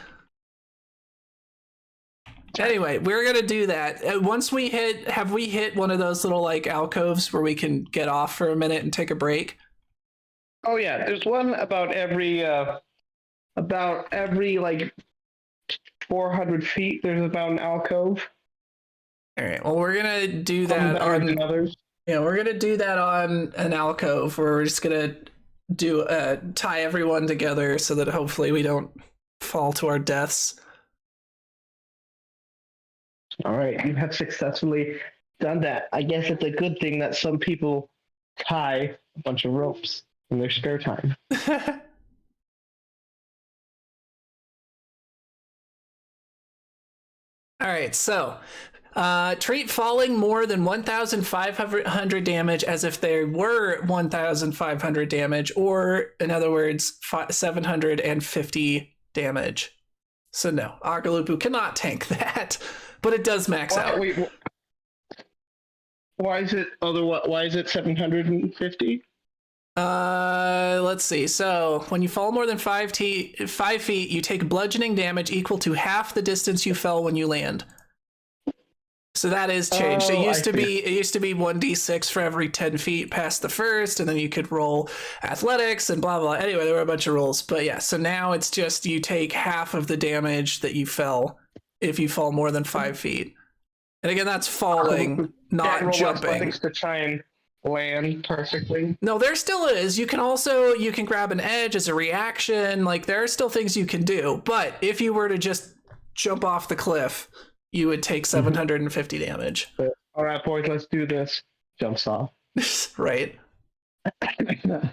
A: Anyway, we're gonna do that. Once we have we hit one of those little like alcoves where we can get off for a minute and take a break?
C: Oh yeah, there's one about every like 400 feet. There's about an alcove.
A: All right. Well, we're gonna do
C: Some
A: that
C: better
A: on.
C: than others.
A: Yeah, we're gonna do that on an alcove where we're just gonna do tie everyone together so that hopefully we don't fall to our deaths.
C: All right, you have successfully done that. I guess it's a good thing that some people tie a bunch of ropes in their spare time.
A: All right, so treat falling more than 1,500 damage as if there were 1,500 damage, or in other words, 750 damage. So no, Agalupu cannot tank that, but it does max out.
C: Wait, why is it 750?
A: Let's see. So when you fall more than 5 feet, you take bludgeoning damage equal to half the distance you fell when you land. So that is changed.
C: Oh,
A: it used to be 1d6 for every 10 feet past the first, and then you could roll athletics and blah blah. Anyway, there were a bunch of rules, but yeah. So now it's just you take half of the damage that you fell if you fall more than 5 feet. And again, that's falling, not jumping.
C: Athletics to try and land perfectly.
A: No, there still is. You can grab an edge as a reaction. Like there are still things you can do, but if you were to just jump off the cliff, you would take 750 damage.
C: All right, boys, let's do this. Jumps off.
A: Right.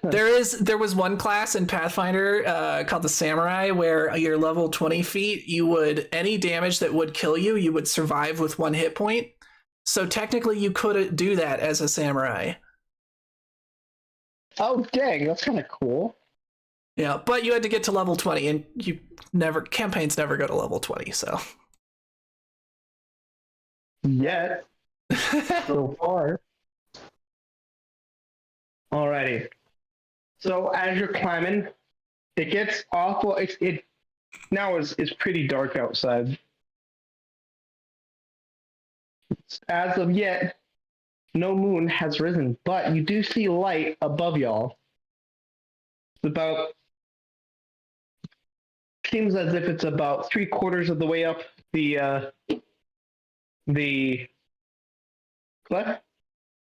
A: There was one class in Pathfinder called the Samurai where you're level 20 feet. Any damage that would kill you, you would survive with 1 hit point. So technically, you could do that as a samurai.
C: Oh dang, that's kind of cool.
A: Yeah, but you had to get to level 20, and campaigns never go to level 20. So.
C: Yet. So far. Alrighty. So as you're climbing, it gets awful. It's pretty dark outside. As of yet, no moon has risen, but you do see light above y'all. Seems as if it's about 3/4 of the way up the cliff.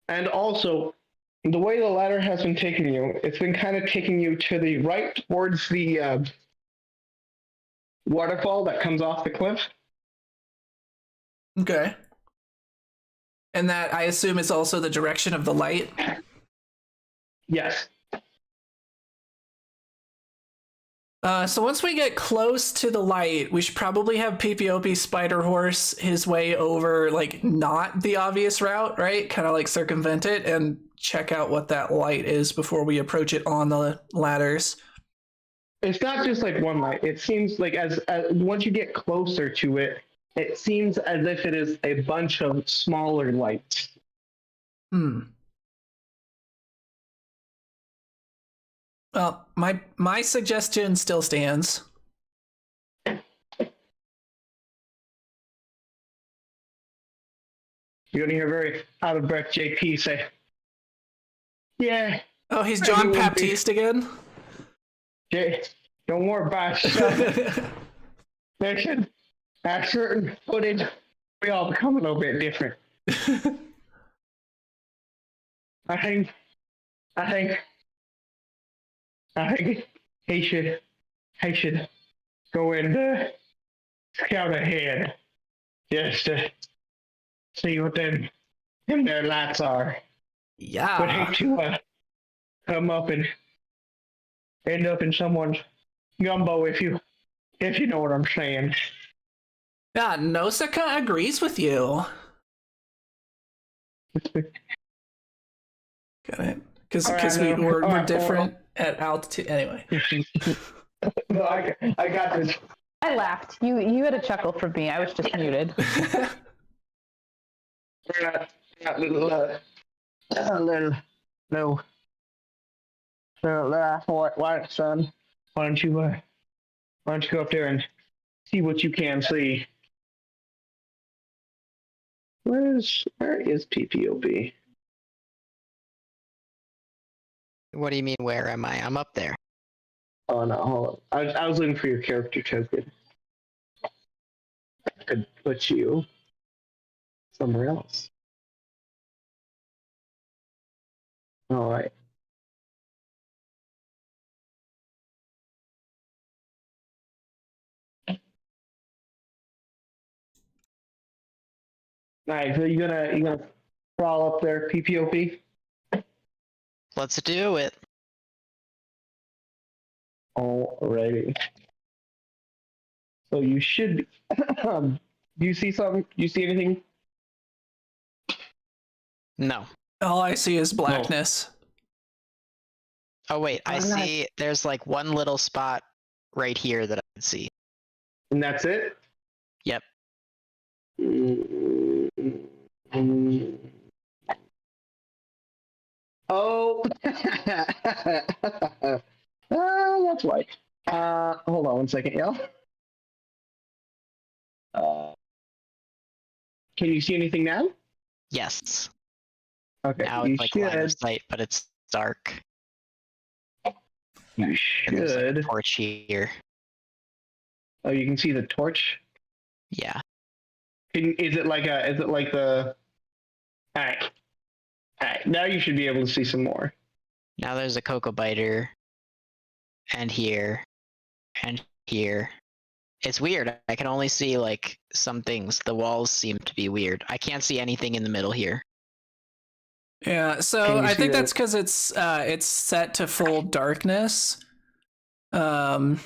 C: And also, the way the ladder has been taking you, it's been kind of taking you to the right towards the waterfall that comes off the cliff.
A: Okay. And that, I assume, is also the direction of the light?
C: Yes.
A: So once we get close to the light, we should probably have PPOP Spider Horse his way over, like, not the obvious route, right? Kind of like circumvent it and check out what that light is before we approach it on the ladders.
C: It's not just like one light. It seems like as once you get closer to it, it seems as if it is a bunch of smaller lights.
A: Well, my suggestion still stands.
C: You're going to hear very out of breath JP say, yeah.
A: Oh, he's John Baptiste again?
C: Jay, don't worry about it. There should, at certain footage, we all become a little bit different. I think he should go and scout ahead just to see what them their lights are.
A: Yeah.
C: Would hate to come up and end up in someone's gumbo if you know what I'm saying.
A: Yeah, Nosaka agrees with you. Got it. Because we're different at altitude. Anyway.
C: No, I got this.
E: I laughed. You had a chuckle from me. I was just muted.
C: Little, no. Why, son? Why don't you go up there and see what you can see? Where is PPOP?
D: What do you mean, where am I? I'm up there.
C: Oh no, hold on. I was looking for your character token. I could put you somewhere else. All right. All right, so you gonna crawl up there, PPOP?
D: Let's do it.
C: Alrighty. So you should be. Do you see something? Do you see anything?
D: No.
A: All I see is blackness.
D: Oh wait, I see. There's like one little spot right here that I can see.
C: And that's it?
D: Yep.
C: Oh. That's why. Hold on one second, y'all. Can you see anything now?
D: Yes.
C: Okay.
D: Now it's like line of sight, but it's dark.
C: You
D: And there's like a
C: should.
D: torch here.
C: Oh, you can see the torch.
D: Yeah.
C: Is it like the? All right. All right. Now you should be able to see some more.
D: Now there's a cocoa biter. And here. And here. It's weird. I can only see like some things. The walls seem to be weird. I can't see anything in the middle here.
A: Yeah, so I think that's because it's set to full darkness. If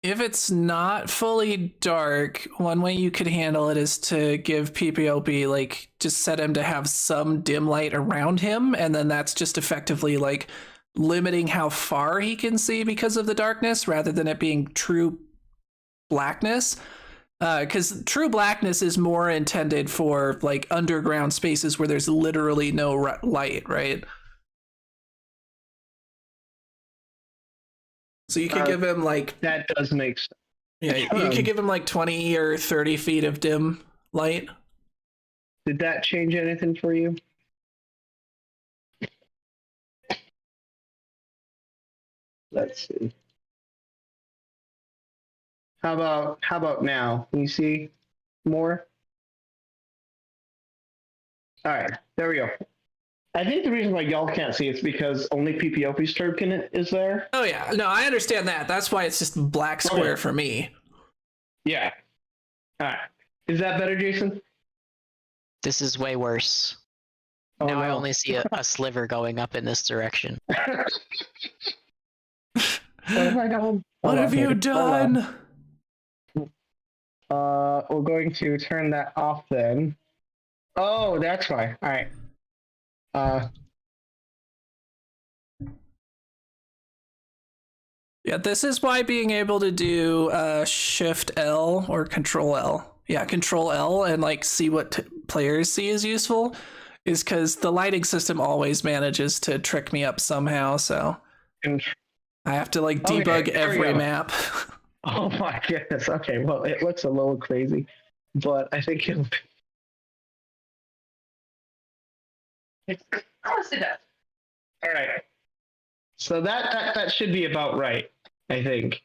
A: it's not fully dark, one way you could handle it is to give PPOP, like, just set him to have some dim light around him, and then that's just effectively, like, limiting how far he can see because of the darkness, rather than it being true blackness. Because true blackness is more intended for, like, underground spaces where there's literally no light, right? So you could give him like
C: that does make sense.
A: Yeah, you could give him like 20 or 30 feet of dim light.
C: Did that change anything for you? Let's see. How about now? Can you see more? All right, there we go. I think the reason why y'all can't see it's because only PPOP's token is there.
A: Oh yeah, no, I understand that. That's why it's just black square for me.
C: Yeah. All right. Is that better, Jason?
D: This is way worse.
C: Oh,
D: now
C: no.
D: I only see a sliver going up in this direction.
C: What have I done?
A: What have you done?
C: We're going to turn that off then. Oh, that's why. All right.
A: Yeah, this is why being able to do Shift L or Control L. Yeah, Control L and like see what players see is useful, is because the lighting system always manages to trick me up somehow. So I have to like debug every map.
C: Oh my goodness. Okay, well, it looks a little crazy, but I think it'll be. Of course it does. All right. So that should be about right, I think.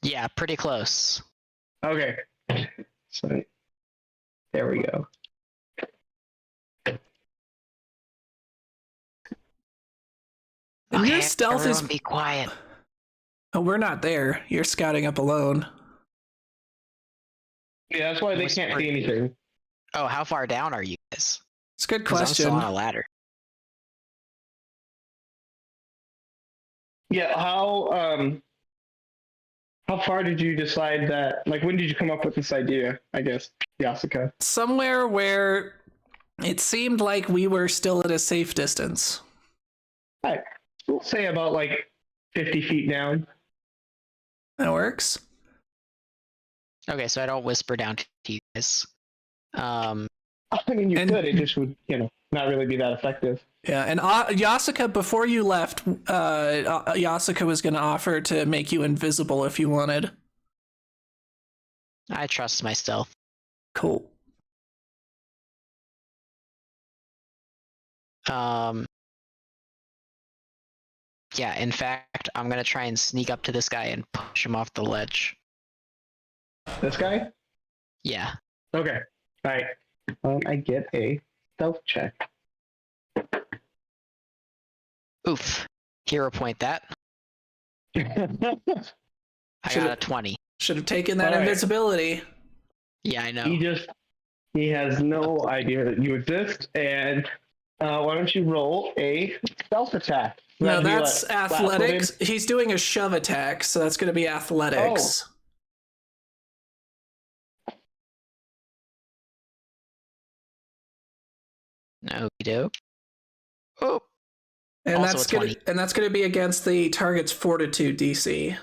D: Yeah, pretty close.
C: Okay. So there we go.
D: Okay,
A: your stealth is
D: be quiet.
A: Oh, we're not there. You're scouting up alone.
C: Yeah, that's why they can't see anything.
D: Oh, how far down are you guys?
A: It's a good
D: 'Cause I'm
A: question.
D: still on a ladder.
C: Yeah, how far did you decide that? Like, when did you come up with this idea? I guess, Yasuka.
A: Somewhere where it seemed like we were still at a safe distance.
C: All right, we'll say about like 50 feet down.
A: That works.
D: Okay, so I don't whisper down to you guys.
C: I mean, you could. It just would, not really be that effective.
A: Yeah, and Yasuka, before you left, Yasuka was going to offer to make you invisible if you wanted.
D: I trust my stealth.
A: Cool.
D: Yeah, in fact, I'm gonna try and sneak up to this guy and push him off the ledge.
C: This guy?
D: Yeah.
C: Okay. All right. I get a stealth check.
D: Oof. Hero point that. I got a 20.
A: Should have taken that invisibility.
D: Yeah, I know.
C: He has no idea that you exist, and why don't you roll a stealth attack?
A: No, that's athletics. He's doing a shove attack, so that's going to be athletics.
D: No, doke. Oh.
A: And
D: also
A: that's going to be against the target's fortitude DC.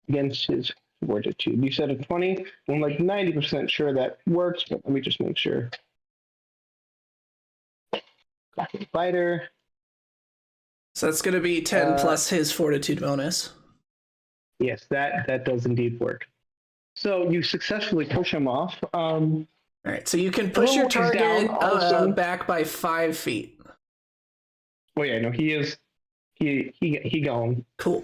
C: Against his fortitude. You said a 20. I'm like 90% sure that works, but let me just make sure. Fighter.
A: So that's going to be 10 plus his fortitude bonus.
C: Yes, that does indeed work. So you successfully push him off. All
A: right, so you can push your target back by 5 feet.
C: Oh yeah, no, he is. He gone.
A: Cool.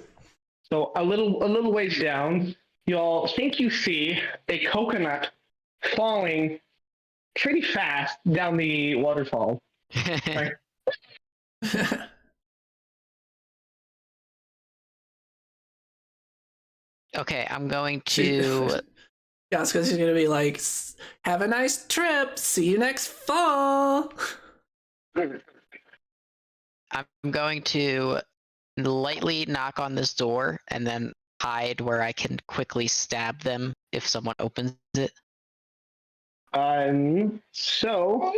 C: So a little ways down, y'all think you see a coconut falling pretty fast down the waterfall. Right?
D: Okay, I'm going to...
A: Yasuka's going to be like, have a nice trip. See you next fall.
D: I'm going to lightly knock on this door and then hide where I can quickly stab them if someone opens it.
C: So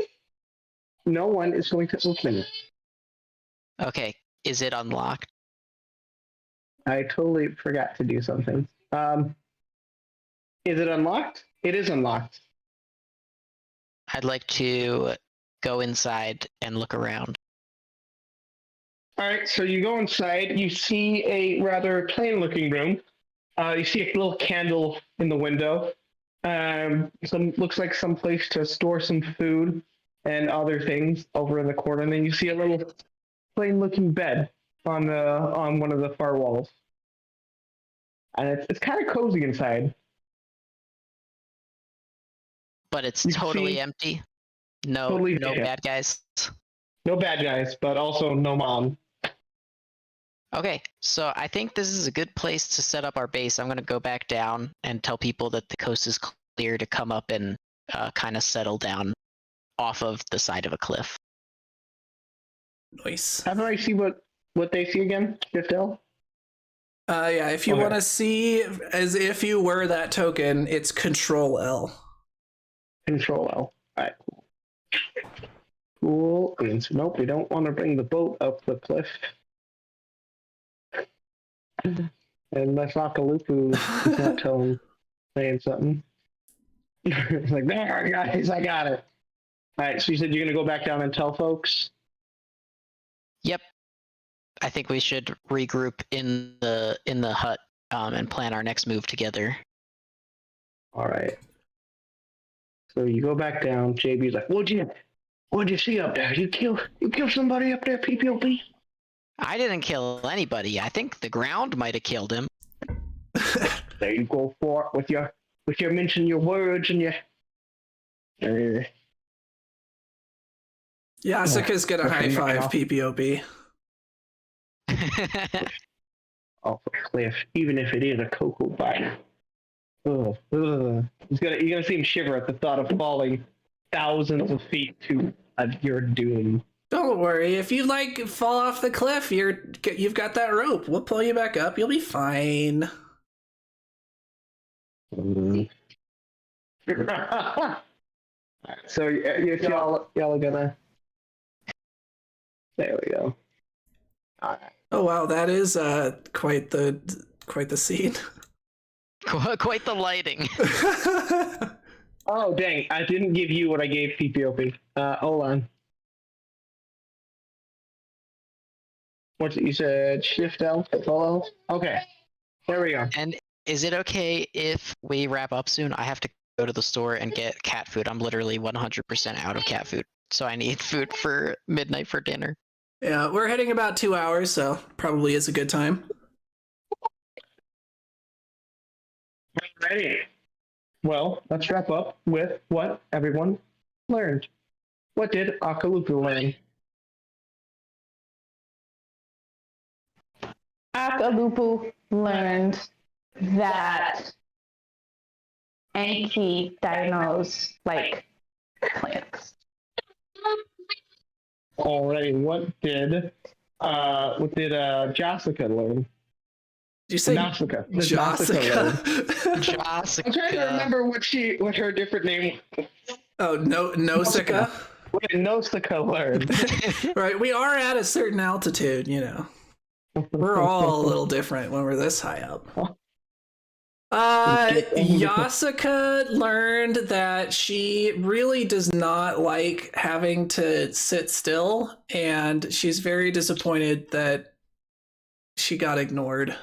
C: no one is going to open it.
D: Okay, is it unlocked?
C: I totally forgot to do something. Is it unlocked? It is unlocked.
D: I'd like to go inside and look around.
C: All right, so you go inside. You see a rather plain-looking room. You see a little candle in the window. Looks like some place to store some food and other things over in the corner. And then you see a little plain-looking bed on one of the far walls. And it's kind of cozy inside.
D: But it's totally empty. No bad guys.
C: No bad guys, but also no mom.
D: Okay, so I think this is a good place to set up our base. I'm going to go back down and tell people that the coast is clear to come up and kind of settle down off of the side of a cliff.
A: Nice.
C: How do I see what they see again, Shift-L?
A: Yeah, if you want to see as if you were that token, it's Control-L.
C: Control-L. All right, cool. And nope, we don't want to bring the boat up the cliff. Unless Akalupu is not saying something. It's like, there, guys, I got it. All right, so you said you're going to go back down and tell folks?
D: Yep. I think we should regroup in the hut and plan our next move together.
C: All right. So you go back down. JB's like, what'd you see up there? You kill somebody up there, PPOP?
D: I didn't kill anybody. I think the ground might have killed him.
C: There you go for it with your mention your words and your.
A: Yasuka's gonna high five PPOP.
C: Off a cliff, even if it is a cocoa bite. You're gonna see him shiver at the thought of falling thousands of feet to your doom.
A: Don't worry, if you fall off the cliff, you've got that rope. We'll pull you back up. You'll be fine.
C: So y'all are gonna. There we go. All right.
A: Oh wow, that is quite the scene.
D: Quite the lighting.
C: Oh dang! I didn't give you what I gave PPOP. Hold on. What you said? Shift L, follow. Okay, there we go.
D: And is it okay if we wrap up soon? I have to go to the store and get cat food. I'm literally 100% out of cat food, so I need food for midnight for dinner.
A: Yeah, we're heading about 2 hours, so probably is a good time.
C: Alrighty. Well, let's wrap up with what everyone learned. What did Akaluku learn?
E: Akalupu learned that Anki dinos like plants.
C: Alrighty. What did Jessica learn?
A: Did you say
C: Nausicaa.
A: Jessica?
C: I'm trying to remember what her different name.
A: Oh, Nausicaa.
C: What did Nausicaa learn?
A: Right, we are at a certain altitude, you know. We're all a little different when we're this high up. Yasuka learned that she really does not like having to sit still, and she's very disappointed that she got ignored.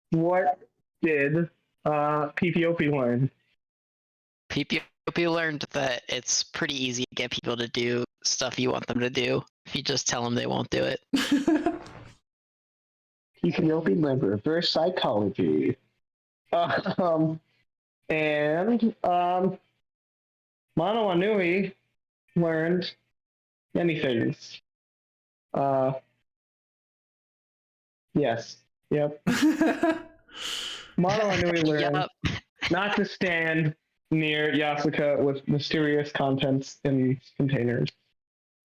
C: What did PPOP learn?
D: PPOP learned that it's pretty easy to get people to do stuff you want them to do if you just tell them they won't do it.
C: PPOP learned reverse psychology. And Mono Anui learned many things. Yes. Yep. Mono Anui learned not to stand near Yasuka with mysterious contents in containers.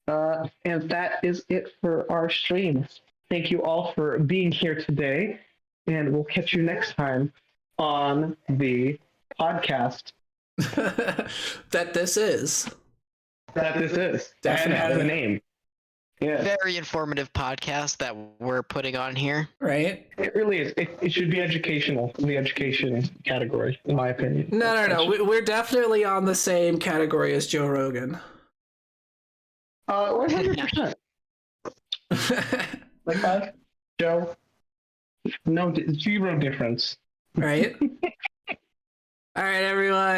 C: And that is it for our stream. Thank you all for being here today, and we'll catch you next time on the podcast.
A: That this is.
C: Definitely. And has a name. Yeah.
D: Very informative podcast that we're putting on here.
A: Right?
C: It really is. It should be educational in the education category, in my opinion.
A: No. We're definitely on the same category as Joe Rogan.
C: 100%. Like that, Joe? No, zero difference.
A: Right? All right, everyone.